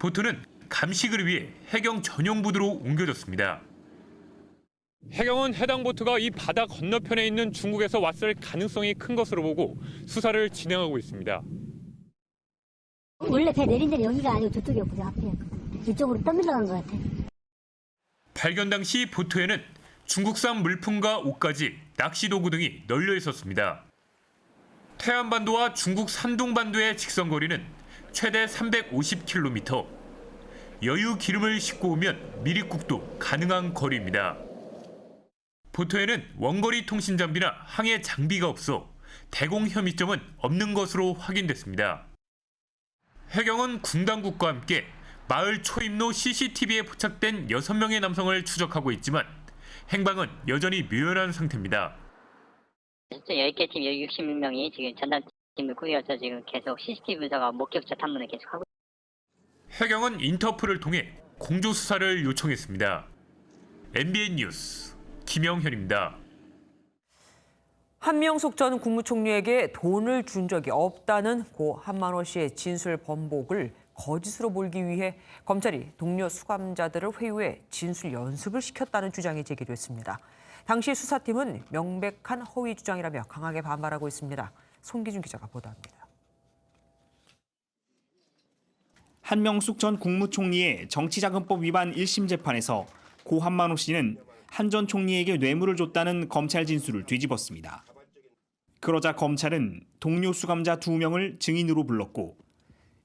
보트는 감식을 위해 해경 전용 부두로 옮겨졌습니다. 해경은 해당 보트가 이 바다 건너편에 있는 중국에서 왔을 가능성이 큰 것으로 보고 수사를 진행하고 있습니다. 원래 배 내린 데는 여기가 아니고 저쪽이었거든요. 앞에. 이쪽으로 떠밀려간 것 같아요. 발견 당시 보트에는 중국산 물품과 옷가지, 낚시 도구 등이 널려 있었습니다. 태안반도와 중국 산둥반도의 직선거리는 최대 350km. 여유 기름을 싣고 오면 미립국도 가능한 거리입니다. 보트에는 원거리 통신 장비나 항해 장비가 없어 대공 혐의점은 없는 것으로 확인됐습니다. 해경은 군 당국과 함께 마을 초입로 CCTV에 포착된 6명의 남성을 추적하고 있지만 행방은 여전히 묘연한 상태입니다. 10개 팀 61명이 지금 전담팀을 꾸려서 지금 계속 CCTV 분석과 목격자 탐문을 계속하고 있습니다. 해경은 인터폴을 통해 공조 수사를 요청했습니다. MBN 뉴스 김영현입니다. 한명숙 전 국무총리에게 돈을 준 적이 없다는 고 한만호 씨의 진술 번복을 거짓으로 몰기 위해 검찰이 동료 수감자들을 회유해 진술 연습을 시켰다는 주장이 제기됐습니다. 당시 수사팀은 명백한 허위 주장이라며 강하게 반발하고 있습니다. 송기준 기자가 보도합니다. 한명숙 전 국무총리의 정치자금법 위반 1심 재판에서 고 한만호 씨는 한 전 총리에게 뇌물을 줬다는 검찰 진술을 뒤집었습니다. 그러자 검찰은 동료 수감자 2명을 증인으로 불렀고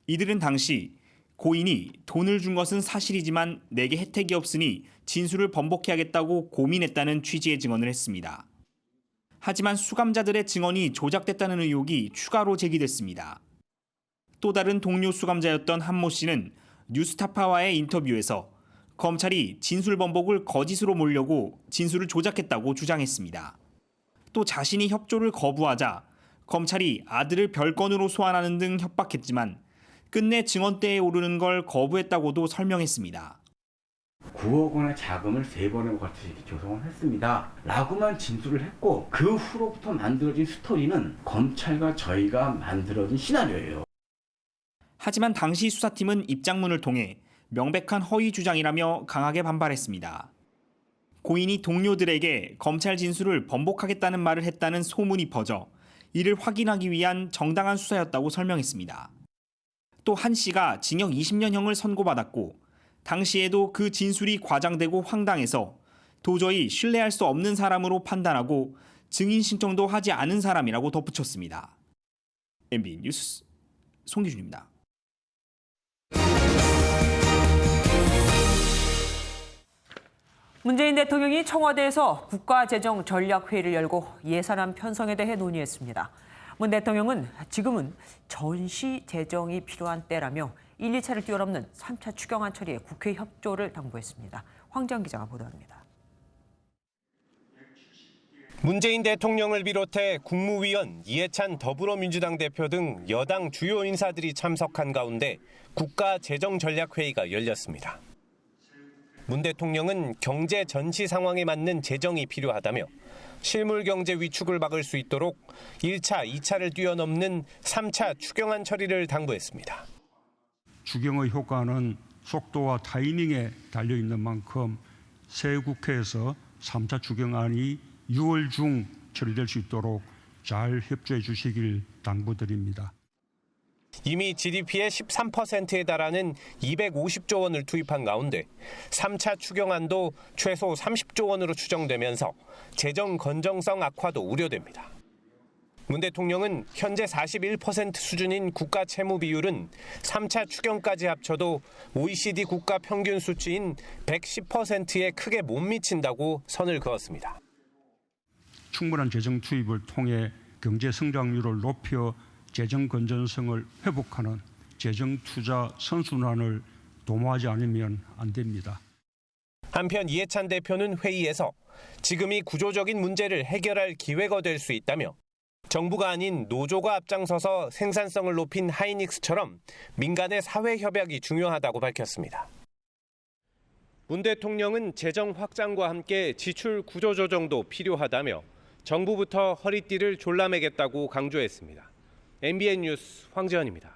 이들은 당시 고인이 돈을 준 것은 사실이지만 내게 혜택이 없으니 진술을 번복해야겠다고 고민했다는 취지의 증언을 했습니다. 하지만 수감자들의 증언이 조작됐다는 의혹이 추가로 제기됐습니다. 또 다른 동료 수감자였던 한모 씨는 뉴스타파와의 인터뷰에서 검찰이 진술 번복을 거짓으로 몰려고 진술을 조작했다고 주장했습니다. 또 자신이 협조를 거부하자 검찰이 아들을 별건으로 소환하는 등 협박했지만 끝내 증언대에 오르는 걸 거부했다고도 설명했습니다. 9억 원의 자금을 3번에 걸쳐서 조성을 했습니다. 라고만 진술을 했고 그 후로부터 만들어진 스토리는 검찰과 저희가 만들어진 시나리오예요. 하지만 당시 수사팀은 입장문을 통해 명백한 허위 주장이라며 강하게 반발했습니다. 고인이 동료들에게 검찰 진술을 번복하겠다는 말을 했다는 소문이 퍼져 이를 확인하기 위한 정당한 수사였다고 설명했습니다. 또 한 씨가 징역 20년형을 선고받았고 당시에도 그 진술이 과장되고 황당해서 도저히 신뢰할 수 없는 사람으로 판단하고 증인 신청도 하지 않은 사람이라고 덧붙였습니다. MBN 뉴스 송기준입니다. 문재인 대통령이 청와대에서 국가재정전략회의를 열고 예산안 편성에 대해 논의했습니다. 문 대통령은 지금은 전시 재정이 필요한 때라며 1, 2차를 뛰어넘는 3차 추경안 처리에 국회 협조를 당부했습니다. 황정 기자가 보도합니다. 문재인 대통령을 비롯해 국무위원, 이해찬 더불어민주당 대표 등 여당 주요 인사들이 참석한 가운데 국가재정전략회의가 열렸습니다. 문 대통령은 경제 전시 상황에 맞는 재정이 필요하다며 실물 경제 위축을 막을 수 있도록 1차, 2차를 뛰어넘는 3차 추경안 처리를 당부했습니다. 추경의 효과는 속도와 타이밍에 달려있는 만큼 새 국회에서 3차 추경안이 6월 중 처리될 수 있도록 잘 협조해 주시길 당부드립니다. 이미 GDP의 13%에 달하는 250조 원을 투입한 가운데 3차 추경안도 최소 30조 원으로 추정되면서 재정 건정성 악화도 우려됩니다. 문 대통령은 현재 41% 수준인 국가 채무 비율은 3차 추경까지 합쳐도 OECD 국가 평균 수치인 110%에 크게 못 미친다고 선을 그었습니다. 충분한 재정 투입을 통해 경제 성장률을 높여 재정 건전성을 회복하는 재정 투자 선순환을 도모하지 않으면 안 됩니다. 한편 이해찬 대표는 회의에서 지금이 구조적인 문제를 해결할 기회가 될 수 있다며 정부가 아닌 노조가 앞장서서 생산성을 높인 하이닉스처럼 민간의 사회 협약이 중요하다고 밝혔습니다. 문 대통령은 재정 확장과 함께 지출 구조 조정도 필요하다며 정부부터 허리띠를 졸라매겠다고 강조했습니다. MBN 뉴스 황재현입니다.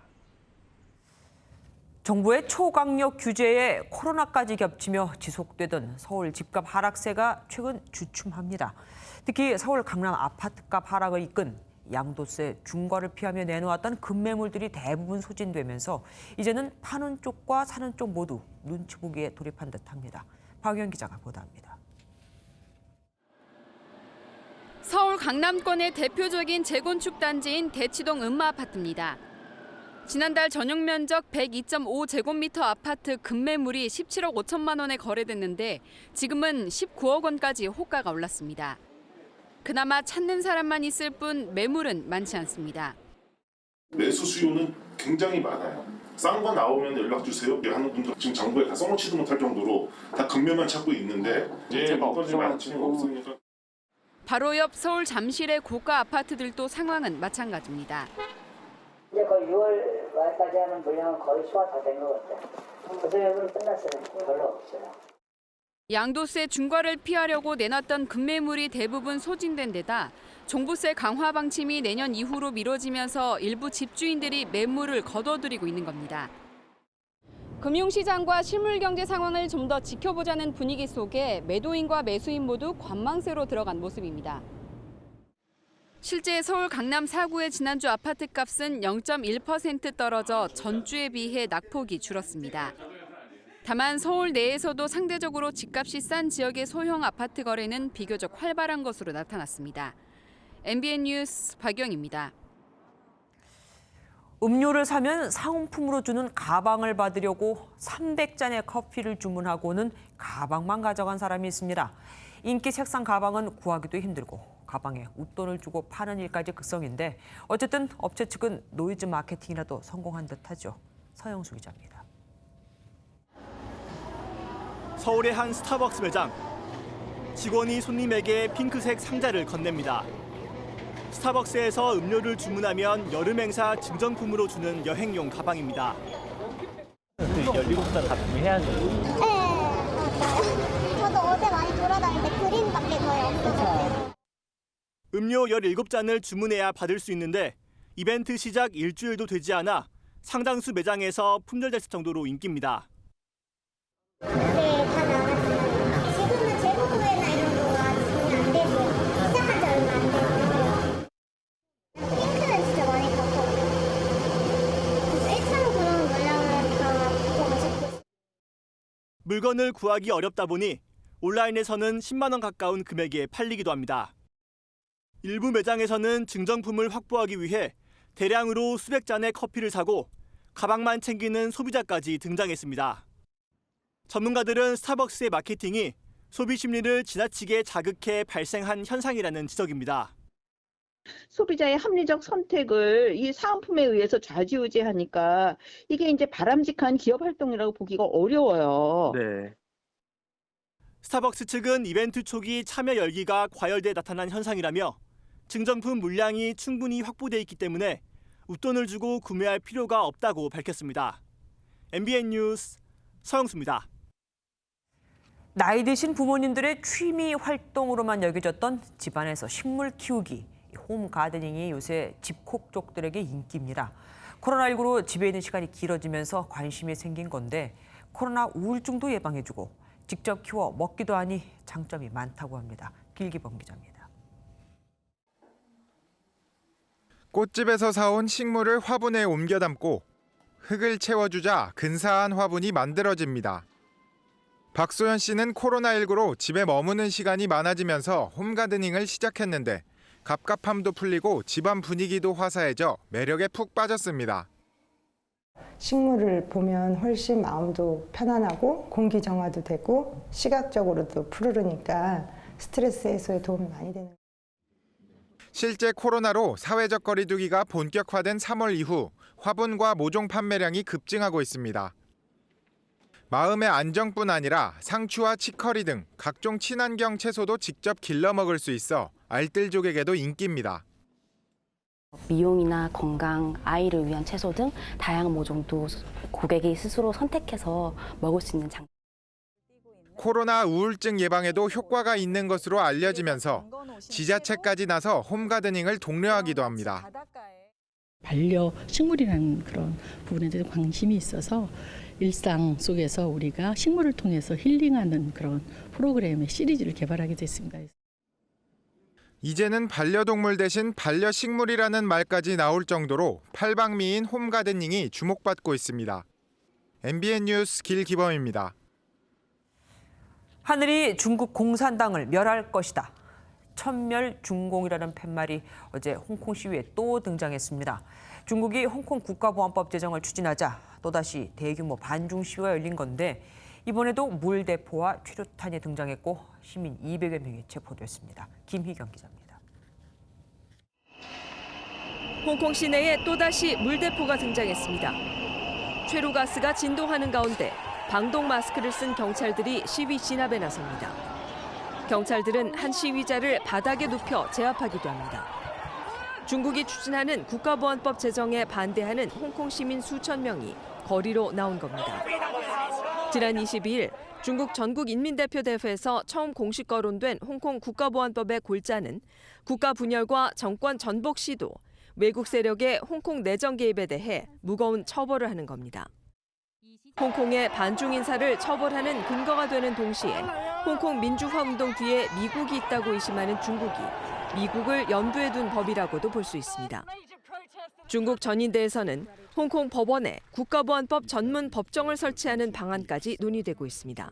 정부의 초강력 규제에 코로나까지 겹치며 지속되던 서울 집값 하락세가 최근 주춤합니다. 특히 서울 강남 아파트값 하락을 이끈 양도세 중과를 피하며 내놓았던 급매물들이 대부분 소진되면서 이제는 파는 쪽과 사는 쪽 모두 눈치 보기에 돌입한 듯합니다. 박연 기자가 보도합니다. 서울 강남권의 대표적인 재건축 단지인 대치동 음마아파트입니다. 지난달 전용 면적 102.5제곱미터 아파트 급매물이 17억 5천만 원에 거래됐는데 지금은 19억 원까지 호가가 올랐습니다. 그나마 찾는 사람만 있을 뿐 매물은 많지 않습니다. 매수 수요는 굉장히 많아요. 싼 거 나오면 연락 주세요 하는 분들 지금 정부에 다 써놓지도 못할 정도로 다 급매만 찾고 있는데 물건이 많지는 없으니까. 바로 옆 서울 잠실의 고가 아파트들도 상황은 마찬가지입니다. 이제 거의 6월 말까지 하는 물량은 거의 소화 다 된 것 같아요. 무대역은 끝났어요. 별로 없어요. 양도세 중과를 피하려고 내놨던 급매물이 대부분 소진된 데다 종부세 강화 방침이 내년 이후로 미뤄지면서 일부 집주인들이 매물을 거둬들이고 있는 겁니다. 금융시장과 실물경제 상황을 좀 더 지켜보자는 분위기 속에 매도인과 매수인 모두 관망세로 들어간 모습입니다. 실제 서울 강남 4구의 지난주 아파트값은 0.1% 떨어져 전주에 비해 낙폭이 줄었습니다. 다만 서울 내에서도 상대적으로 집값이 싼 지역의 소형 아파트 거래는 비교적 활발한 것으로 나타났습니다. MBN 뉴스 박영입니다. 음료를 사면 사은품으로 주는 가방을 받으려고 300잔의 커피를 주문하고는 가방만 가져간 사람이 있습니다. 인기 색상 가방은 구하기도 힘들고 가방에 웃돈을 주고 파는 일까지 극성인데 어쨌든 업체 측은 노이즈 마케팅이라도 성공한 듯하죠. 서영수 기자입니다. 서울의 한 스타벅스 매장. 직원이 손님에게 핑크색 상자를 건넵니다. 스타벅스에서 음료를 주문하면 여름 행사 증정품으로 주는 여행용 가방입니다. 17살 다 구매해야죠. 네, 맞아요. 저도 어제 많이 돌아다니는데 그림밖에 거의 없어서. 음료 17잔을 주문해야 받을 수 있는데 이벤트 시작 일주일도 되지 않아 상당수 매장에서 품절됐을 정도로 인기입니다. 네, 다 나갔어요. 지금은 재고 구매나 이런 거가 전혀 안 되고요. 시작한 지 얼마 안 되고요. 핑크는 진짜 많이 갔거든요. 그래서 1차로 그런 물량을 다 보고 싶고. 물건을 구하기 어렵다 보니 온라인에서는 10만 원 가까운 금액에 팔리기도 합니다. 일부 매장에서는 증정품을 확보하기 위해 대량으로 수백 잔의 커피를 사고 가방만 챙기는 소비자까지 등장했습니다. 전문가들은 스타벅스의 마케팅이 소비 심리를 지나치게 자극해 발생한 현상이라는 지적입니다. 소비자의 합리적 선택을 이 사은품에 의해서 좌지우지하니까 이게 이제 바람직한 기업 활동이라고 보기가 어려워요. 네. 스타벅스 측은 이벤트 초기 참여 열기가 과열돼 나타난 현상이라며 증정품 물량이 충분히 확보돼 있기 때문에 웃돈을 주고 구매할 필요가 없다고 밝혔습니다. MBN 뉴스 서영수입니다. 나이 드신 부모님들의 취미 활동으로만 여겨졌던 집안에서 식물 키우기, 홈 가드닝이 요새 집콕족들에게 인기입니다. 코로나19로 집에 있는 시간이 길어지면서 관심이 생긴 건데 코로나 우울증도 예방해주고 직접 키워 먹기도 하니 장점이 많다고 합니다. 길기범 기자입니다. 꽃집에서 사온 식물을 화분에 옮겨 담고 흙을 채워주자 근사한 화분이 만들어집니다. 박소연 씨는 코로나19로 집에 머무는 시간이 많아지면서 홈가드닝을 시작했는데 갑갑함도 풀리고 집안 분위기도 화사해져 매력에 푹 빠졌습니다. 식물을 보면 훨씬 마음도 편안하고 공기 정화도 되고 시각적으로도 푸르르니까 스트레스 해소에 도움이 많이 되는 거예요. 실제 코로나로 사회적 거리두기가 본격화된 3월 이후 화분과 모종 판매량이 급증하고 있습니다. 마음의 안정뿐 아니라 상추와 치커리 등 각종 친환경 채소도 직접 길러 먹을 수 있어 알뜰족에게도 인기입니다. 미용이나 건강, 아이를 위한 채소 등 다양한 모종도 고객이 스스로 선택해서 먹을 수 있는 장. 코로나 우울증 예방에도 효과가 있는 것으로 알려지면서 지자체까지 나서 홈가드닝을 독려하기도 합니다. 반려 식물이라는 그런 부분에 대해서 관심이 있어서 일상 속에서 우리가 식물을 통해서 힐링하는 그런 프로그램의 시리즈를 개발하게 됐습니다. 이제는 반려동물 대신 반려식물이라는 말까지 나올 정도로 팔방미인 홈가드닝이 주목받고 있습니다. MBN 뉴스 길기범입니다. 하늘이 중국 공산당을 멸할 것이다. 천멸중공이라는 팻말이 어제 홍콩 시위에 또 등장했습니다. 중국이 홍콩 국가보안법 제정을 추진하자 또다시 대규모 반중 시위가 열린 건데 이번에도 물대포와 최루탄이 등장했고 시민 200여 명이 체포됐습니다. 김희경 기자입니다. 홍콩 시내에 또다시 물대포가 등장했습니다. 최루가스가 진동하는 가운데 방독 마스크를 쓴 경찰들이 시위 진압에 나섭니다. 경찰들은 한 시위자를 바닥에 눕혀 제압하기도 합니다. 중국이 추진하는 국가보안법 제정에 반대하는 홍콩 시민 수천 명이 거리로 나온 겁니다. 지난 22일 중국 전국인민대표대회에서 처음 공식 거론된 홍콩 국가보안법의 골자는 국가 분열과 정권 전복 시도, 외국 세력의 홍콩 내정 개입에 대해 무거운 처벌을 하는 겁니다. 홍콩의 반중 인사를 처벌하는 근거가 되는 동시에 홍콩 민주화 운동 뒤에 미국이 있다고 의심하는 중국이 미국을 염두에 둔 법이라고도 볼 수 있습니다. 중국 전인대에서는 홍콩 법원에 국가보안법 전문 법정을 설치하는 방안까지 논의되고 있습니다.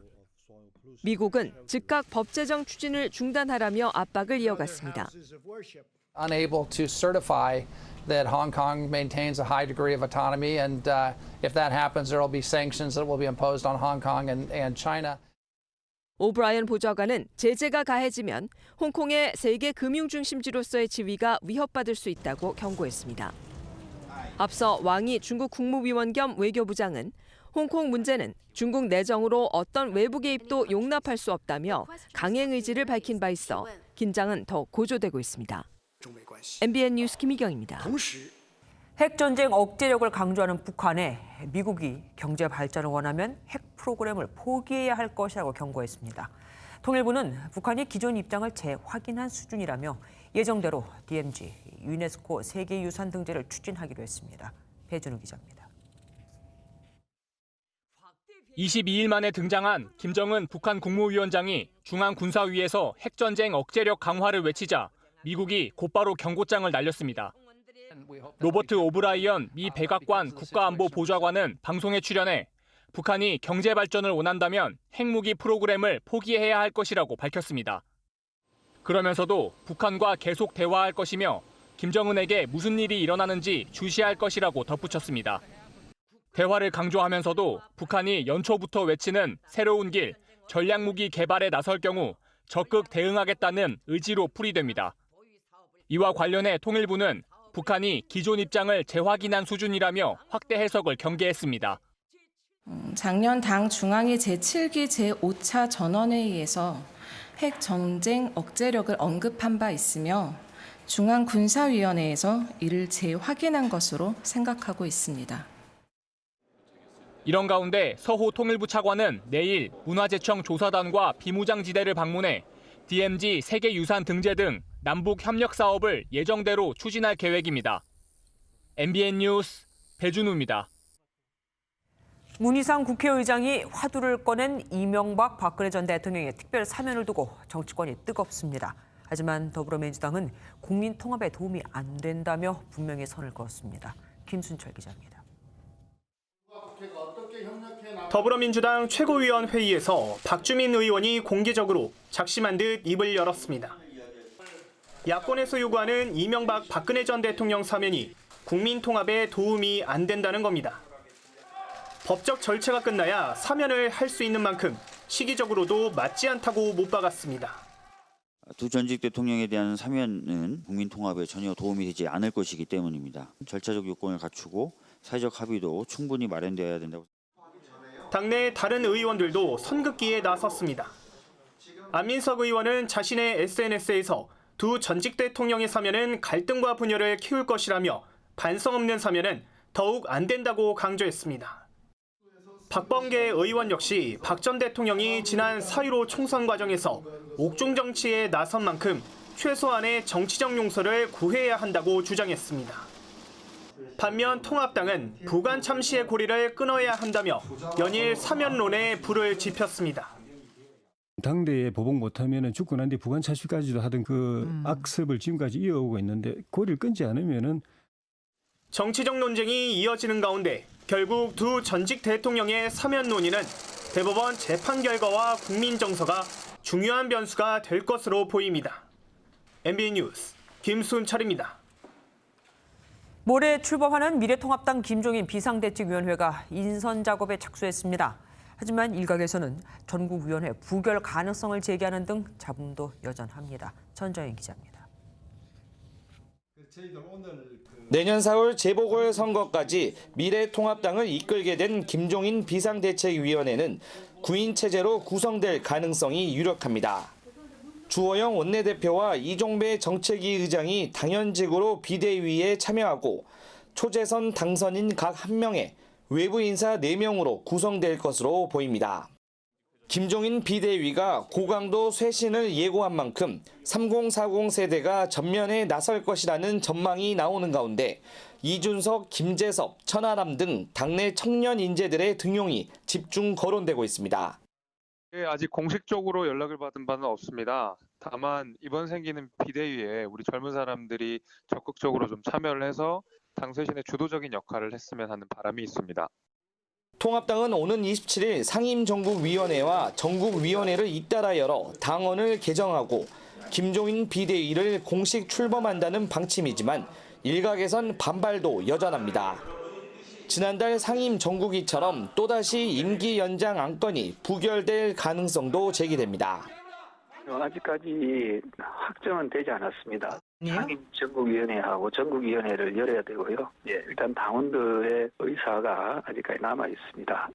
미국은 즉각 법 제정 추진을 중단하라며 압박을 이어갔습니다. Unable to certify that Hong Kong maintains a high degree of autonomy, and if that happens, there will be sanctions that will be imposed on Hong Kong and China. 오브라이언 보좌관은 제재가 가해지면 홍콩의 세계 금융 중심지로서의 지위가 위협받을 수 있다고 경고했습니다. 앞서 왕이 중국 국무위원 겸 외교부장은 홍콩 문제는 중국 내정으로 어떤 외부 개입도 용납할 수 없다며 강행 의지를 밝힌 바 있어 긴장은 더 고조되고 있습니다. MBN 뉴스 김희경입니다. 핵전쟁 억제력을 강조하는 북한에 미국이 경제 발전을 원하면 핵 프로그램을 포기해야 할 것이라고 경고했습니다. 통일부는 북한이 기존 입장을 재확인한 수준이라며 예정대로 DMZ, 유네스코 세계유산 등재를 추진하기로 했습니다. 배준우 기자입니다. 22일 만에 등장한 김정은 북한 국무위원장이 중앙군사위에서 핵전쟁 억제력 강화를 외치자 미국이 곧바로 경고장을 날렸습니다. 로버트 오브라이언 미 백악관 국가안보보좌관은 방송에 출연해 북한이 경제 발전을 원한다면 핵무기 프로그램을 포기해야 할 것이라고 밝혔습니다. 그러면서도 북한과 계속 대화할 것이며 김정은에게 무슨 일이 일어나는지 주시할 것이라고 덧붙였습니다. 대화를 강조하면서도 북한이 연초부터 외치는 새로운 길, 전략무기 개발에 나설 경우 적극 대응하겠다는 의지로 풀이됩니다. 이와 관련해 통일부는 북한이 기존 입장을 재확인한 수준이라며 확대 해석을 경계했습니다. 작년 당 중앙위 제7기 제5차 전원회의에서 핵 전쟁 억제력을 언급한 바 있으며 중앙군사위원회에서 이를 재확인한 것으로 생각하고 있습니다. 이런 가운데 서호 통일부 차관은 내일 문화재청 조사단과 비무장지대를 방문해 DMZ 세계유산 등재 등 남북 협력 사업을 예정대로 추진할 계획입니다. MBN 뉴스 배준우입니다. 문희상 국회의장이 화두를 꺼낸 이명박 박근혜 전 대통령의 특별 사면을 두고 정치권이 뜨겁습니다. 하지만 더불어민주당은 국민 통합에 도움이 안 된다며 분명히 선을 그었습니다. 김순철 기자입니다. 더불어민주당 최고위원 회의에서 박주민 의원이 공개적으로 작심한 듯 입을 열었습니다. 야권에서 요구하는 이명박 박근혜 전 대통령 사면이 국민 통합에 도움이 안 된다는 겁니다. 법적 절차가 끝나야 사면을 할 수 있는 만큼 시기적으로도 맞지 않다고 못 박았습니다. 두 전직 대통령에 대한 사면은 국민 통합에 전혀 도움이 되지 않을 것이기 때문입니다. 절차적 요건을 갖추고 사회적 합의도 충분히 마련되어야 된다고. 당내 다른 의원들도 선긋기에 나섰습니다. 안민석 의원은 자신의 SNS에서 두 전직 대통령의 사면은 갈등과 분열을 키울 것이라며 반성 없는 사면은 더욱 안 된다고 강조했습니다. 박범계 의원 역시 박 전 대통령이 지난 4.15 총선 과정에서 옥중 정치에 나선 만큼 최소한의 정치적 용서를 구해야 한다고 주장했습니다. 반면 통합당은 부관 참시의 고리를 끊어야 한다며 연일 사면론에 불을 지폈습니다. 당대에 보복 못하면 죽고 난 뒤 부관 참시까지도 하던 그 악습을 지금까지 이어오고 있는데 고리를 끊지 않으면은 정치적 논쟁이 이어지는 가운데 결국 두 전직 대통령의 사면 논의는 대법원 재판 결과와 국민 정서가 중요한 변수가 될 것으로 보입니다. MBN 뉴스 김순철입니다. 모레 출범하는 미래통합당 김종인 비상대책위원회가 인선 작업에 착수했습니다. 하지만 일각에서는 전국위원회 부결 가능성을 제기하는 등 잡음도 여전합니다. 전정인 기자입니다. 내년 4월 재보궐선거까지 미래통합당을 이끌게 된 김종인 비상대책위원회는 구인 체제로 구성될 가능성이 유력합니다. 주호영 원내대표와 이종배 정책위 의장이 당연직으로 비대위에 참여하고 초재선 당선인 각 1명에 외부 인사 4명으로 구성될 것으로 보입니다. 김종인 비대위가 고강도 쇄신을 예고한 만큼 3040 세대가 전면에 나설 것이라는 전망이 나오는 가운데 이준석, 김재섭, 천하람 등 당내 청년 인재들의 등용이 집중 거론되고 있습니다. 아직 공식적으로 연락을 받은 바는 없습니다. 다만 이번 생기는 비대위에 우리 젊은 사람들이 적극적으로 좀 참여를 해서 당 쇄신의 주도적인 역할을 했으면 하는 바람이 있습니다. 통합당은 오는 27일 상임정국위원회와 정국위원회를 잇따라 열어 당원을 개정하고 김종인 비대위를 공식 출범한다는 방침이지만 일각에선 반발도 여전합니다. 지난달 상임정국위처럼 또다시 임기 연장 안건이 부결될 가능성도 제기됩니다. 아직까지 확정은 되지 않았습니다. 상임정국위원회하고 정국위원회를 열어야 되고요. 일단 당원들의 의사가 아직까지 남아 있습니다.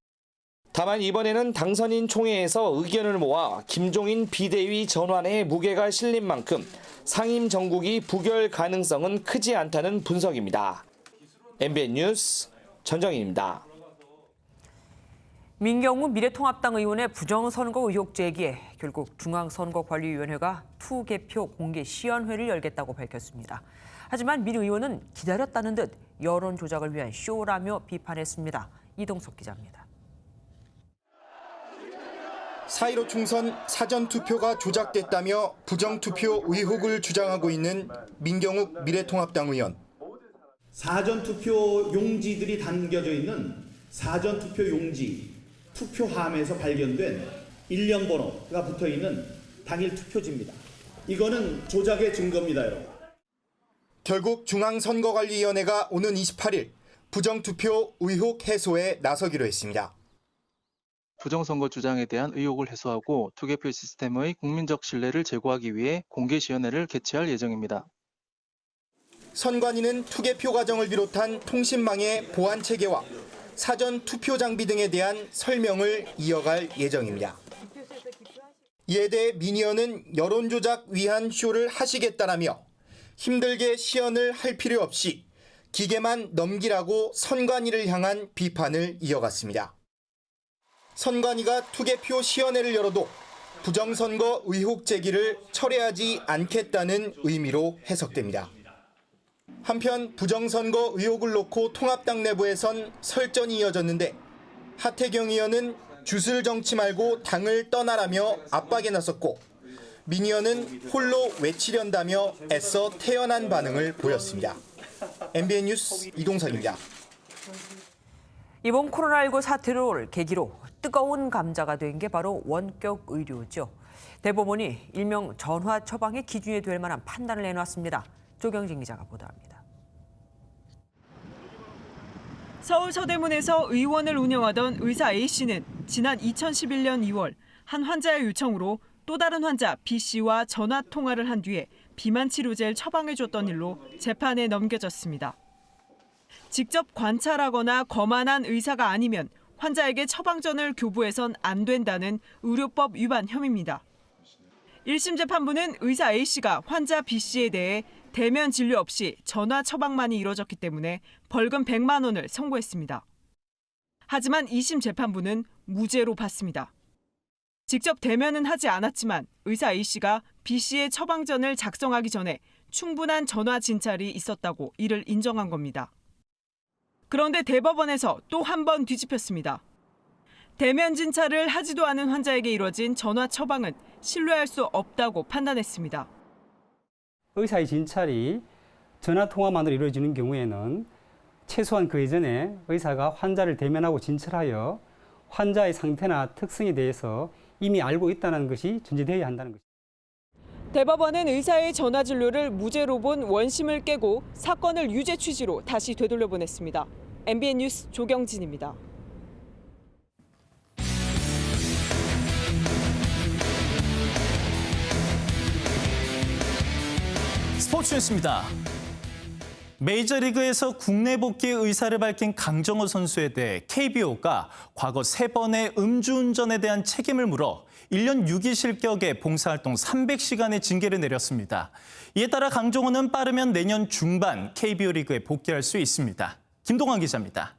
다만 이번에는 당선인 총회에서 의견을 모아 김종인 비대위 전환에 무게가 실린 만큼 상임정국이 부결 가능성은 크지 않다는 분석입니다. MBN 뉴스 전정인입니다. 민경우 미래통합당 의원의 부정선거 의혹 제기에 결국 중앙선거관리위원회가 투개표 공개 시연회를 열겠다고 밝혔습니다. 하지만 민 의원은 기다렸다는 듯 여론 조작을 위한 쇼라며 비판했습니다. 이동석 기자입니다. 4.15 총선 사전투표가 조작됐다며 부정투표 의혹을 주장하고 있는 민경욱 미래통합당 의원. 사전투표 용지들이 담겨져 있는 사전투표 용지 투표함에서 발견된 일련 번호가 붙어있는 당일 투표지입니다. 이거는 조작의 증거입니다, 여러분. 결국 중앙선거관리위원회가 오는 28일 부정투표 의혹 해소에 나서기로 했습니다. 부정선거 주장에 대한 의혹을 해소하고 투개표 시스템의 국민적 신뢰를 제고하기 위해 공개시연회를 개최할 예정입니다. 선관위는 투개표 과정을 비롯한 통신망의 보안 체계와 사전 투표 장비 등에 대한 설명을 이어갈 예정입니다. 이에 대해 민 의원은 여론 조작 위한 쇼를 하시겠다라며 힘들게 시연을 할 필요 없이 기계만 넘기라고 선관위를 향한 비판을 이어갔습니다. 선관위가 투개표 시연회를 열어도 부정선거 의혹 제기를 철회하지 않겠다는 의미로 해석됩니다. 한편 부정선거 의혹을 놓고 통합당 내부에선 설전이 이어졌는데 하태경 의원은 주술 정치 말고 당을 떠나라며 압박에 나섰고 민 의원은 홀로 외치련다며 애써 태연한 반응을 보였습니다. MBN 뉴스 이동석입니다. 이번 코로나19 사태를 계기로 뜨거운 감자가 된 게 바로 원격 의료죠. 대법원이 일명 전화 처방의 기준이 될 만한 판단을 내놨습니다. 조경진 기자가 보도합니다. 서울 서대문에서 의원을 운영하던 의사 A씨는 지난 2011년 2월 한 환자의 요청으로 또 다른 환자 B씨와 전화 통화를 한 뒤에 비만 치료제를 처방해줬던 일로 재판에 넘겨졌습니다. 직접 관찰하거나 검안한 의사가 아니면 환자에게 처방전을 교부해선 안 된다는 의료법 위반 혐의입니다. 1심 재판부는 의사 A씨가 환자 B씨에 대해 대면 진료 없이 전화 처방만이 이뤄졌기 때문에 벌금 100만 원을 선고했습니다. 하지만 2심 재판부는 무죄로 봤습니다. 직접 대면은 하지 않았지만 의사 A씨가 B씨의 처방전을 작성하기 전에 충분한 전화 진찰이 있었다고 이를 인정한 겁니다. 그런데 대법원에서 또 한 번 뒤집혔습니다. 대면 진찰을 하지도 않은 환자에게 이뤄진 전화 처방은 신뢰할 수 없다고 판단했습니다. 의사의 진찰이 전화 통화만으로 이루어지는 경우에는 최소한 그 이전에 의사가 환자를 대면하고 진찰하여 환자의 상태나 특성에 대해서 이미 알고 있다는 것이 전제되어야 한다는 것입니다. 대법원은 의사의 전화 진료를 무죄로 본 원심을 깨고 사건을 유죄 취지로 다시 되돌려보냈습니다. MBN 뉴스 조경진입니다. 스포츠 뉴스입니다. 메이저리그에서 국내 복귀 의사를 밝힌 강정호 선수에 대해 KBO가 과거 3번의 음주운전에 대한 책임을 물어 1년 6일 실격의 봉사활동 300시간의 징계를 내렸습니다. 이에 따라 강정호는 빠르면 내년 중반 KBO 리그에 복귀할 수 있습니다. 김동환 기자입니다.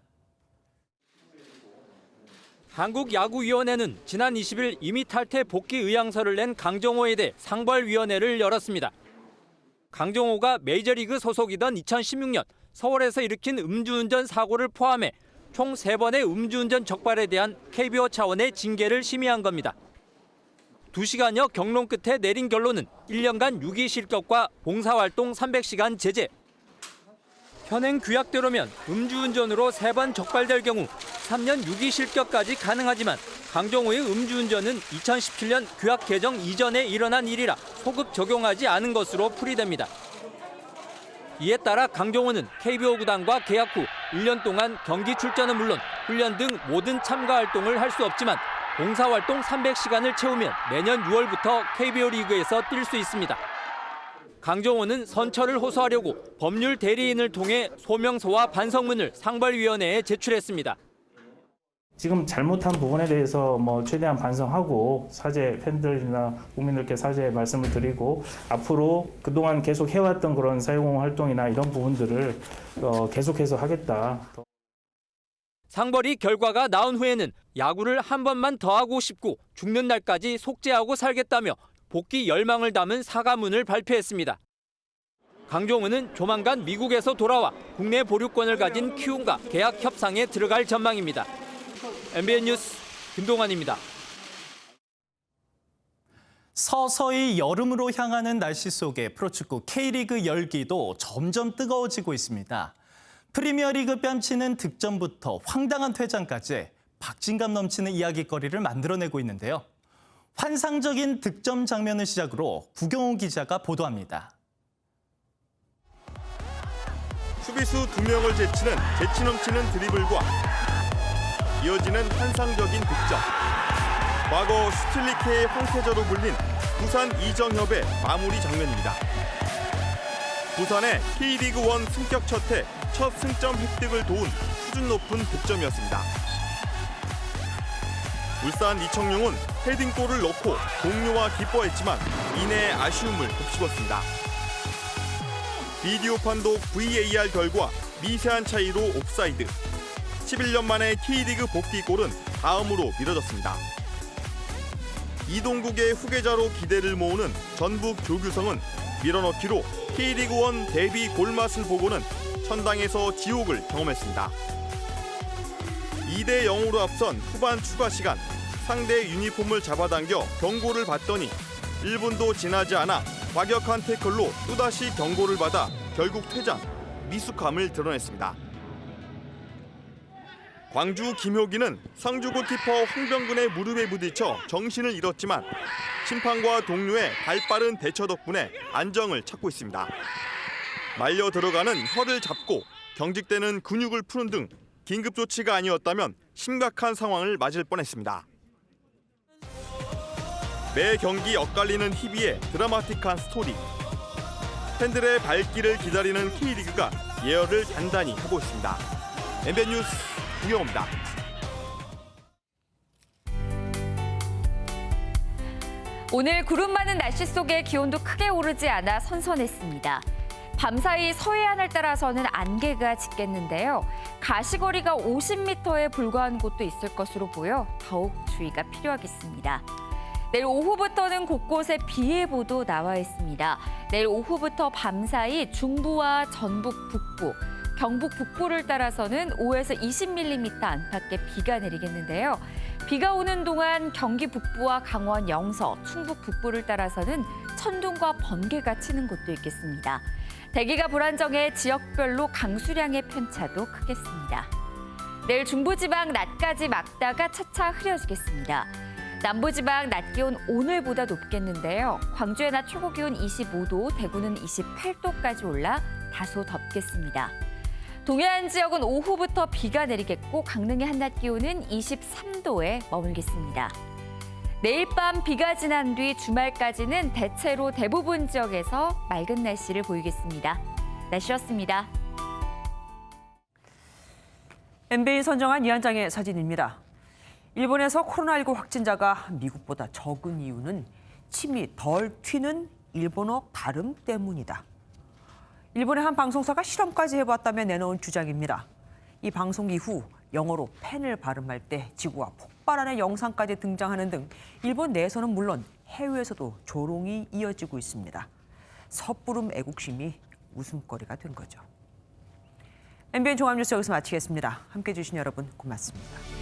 한국야구위원회는 지난 20일 임의 탈퇴 복귀 의향서를 낸 강정호에 대해 상벌위원회를 열었습니다. 강정호가 메이저리그 소속이던 2016년 서울에서 일으킨 음주운전 사고를 포함해 총 3번의 음주운전 적발에 대한 KBO 차원의 징계를 심의한 겁니다. 2시간여 경론 끝에 내린 결론은 1년간 6일 실격과 봉사활동 300시간 제재. 현행 규약대로면 음주운전으로 3번 적발될 경우 3년 6일 실격까지 가능하지만 강정호의 음주운전은 2017년 규약 개정 이전에 일어난 일이라 소급 적용하지 않은 것으로 풀이됩니다. 이에 따라 강정호는 KBO 구단과 계약 후 1년 동안 경기 출전은 물론 훈련 등 모든 참가 활동을 할 수 없지만 봉사활동 300시간을 채우면 내년 6월부터 KBO 리그에서 뛸 수 있습니다. 강정호는 선처를 호소하려고 법률 대리인을 통해 소명서와 반성문을 상벌위원회에 제출했습니다. 지금 잘못한 부분에 대해서 최대한 반성하고 사죄 팬들이나 국민들께 사죄의 말씀을 드리고 앞으로 그동안 계속 해왔던 그런 사회공헌 활동이나 이런 부분들을 계속해서 하겠다. 상벌위 결과가 나온 후에는 야구를 한 번만 더 하고 싶고 죽는 날까지 속죄하고 살겠다며 복귀 열망을 담은 사과문을 발표했습니다. 강정호는 조만간 미국에서 돌아와 국내 보류권을 가진 키움과 계약 협상에 들어갈 전망입니다. MBN 뉴스 김동환입니다. 서서히 여름으로 향하는 날씨 속에 프로축구 K리그 열기도 점점 뜨거워지고 있습니다. 프리미어리그 뺨치는 득점부터 황당한 퇴장까지 박진감 넘치는 이야깃거리를 만들어내고 있는데요. 환상적인 득점 장면을 시작으로 구경호 기자가 보도합니다. 수비수 2명을 제치는 재치 넘치는 드리블과 이어지는 환상적인 득점. 과거 슈틸리케의 황태자로 불린 부산 이정협의 마무리 장면입니다. 부산의 K리그1 승격 첫해 첫 승점 획득을 도운 수준 높은 득점이었습니다. 울산 이청용은 헤딩골을 넣고 동료와 기뻐했지만 이내 아쉬움을 곱씹었습니다. 비디오 판독 VAR 결과 미세한 차이로 옵사이드. 11년 만에 K리그 복귀골은 다음으로 미뤄졌습니다. 이동국의 후계자로 기대를 모으는 전북 조규성은 밀어넣기로 K리그1 데뷔 골맛을 보고는 천당에서 지옥을 경험했습니다. 2대 0으로 앞선 후반 추가 시간 상대 유니폼을 잡아당겨 경고를 받더니 1분도 지나지 않아 과격한 태클로 또다시 경고를 받아 결국 퇴장, 미숙함을 드러냈습니다. 광주 김효기는 상주 골키퍼 황병근의 무릎에 부딪혀 정신을 잃었지만 심판과 동료의 발빠른 대처 덕분에 안정을 찾고 있습니다. 말려 들어가는 혀를 잡고 경직되는 근육을 푸는 등 긴급 조치가 아니었다면 심각한 상황을 맞을 뻔했습니다. 매 경기 엇갈리는 희비의 드라마틱한 스토리. 팬들의 발길을 기다리는 K리그가 예열을 단단히 하고 있습니다. MBN 뉴스 구경호입니다. 오늘 구름 많은 날씨 속에 기온도 크게 오르지 않아 선선했습니다. 밤사이 서해안을 따라서는 안개가 짙겠는데요. 가시거리가 50m에 불과한 곳도 있을 것으로 보여 더욱 주의가 필요하겠습니다. 내일 오후부터는 곳곳에 비 예보도 나와 있습니다. 내일 오후부터 밤사이 중부와 전북 북부, 경북 북부를 따라서는 5에서 20mm 안팎의 비가 내리겠는데요. 비가 오는 동안 경기 북부와 강원 영서, 충북 북부를 따라서는 천둥과 번개가 치는 곳도 있겠습니다. 대기가 불안정해 지역별로 강수량의 편차도 크겠습니다. 내일 중부지방 낮까지 맑다가 차차 흐려지겠습니다. 남부지방 낮 기온 오늘보다 높겠는데요. 광주의 낮 최고 기온 25도, 대구는 28도까지 올라 다소 덥겠습니다. 동해안 지역은 오후부터 비가 내리겠고 강릉의 한낮 기온은 23도에 머물겠습니다. 내일 밤 비가 지난 뒤 주말까지는 대체로 대부분 지역에서 맑은 날씨를 보이겠습니다. 날씨였습니다. MBN 선정한 이 한 장의 사진입니다. 일본에서 코로나19 확진자가 미국보다 적은 이유는 침이 덜 튀는 일본어 발음 때문이다. 일본의 한 방송사가 실험까지 해봤다며 내놓은 주장입니다. 이 방송 이후 영어로 펜을 발음할 때 지구가 폭발하는 영상까지 등장하는 등 일본 내에서는 물론 해외에서도 조롱이 이어지고 있습니다. 섣부름 애국심이 웃음거리가 된 거죠. MBN 종합뉴스 여기서 마치겠습니다. 함께해 주신 여러분 고맙습니다.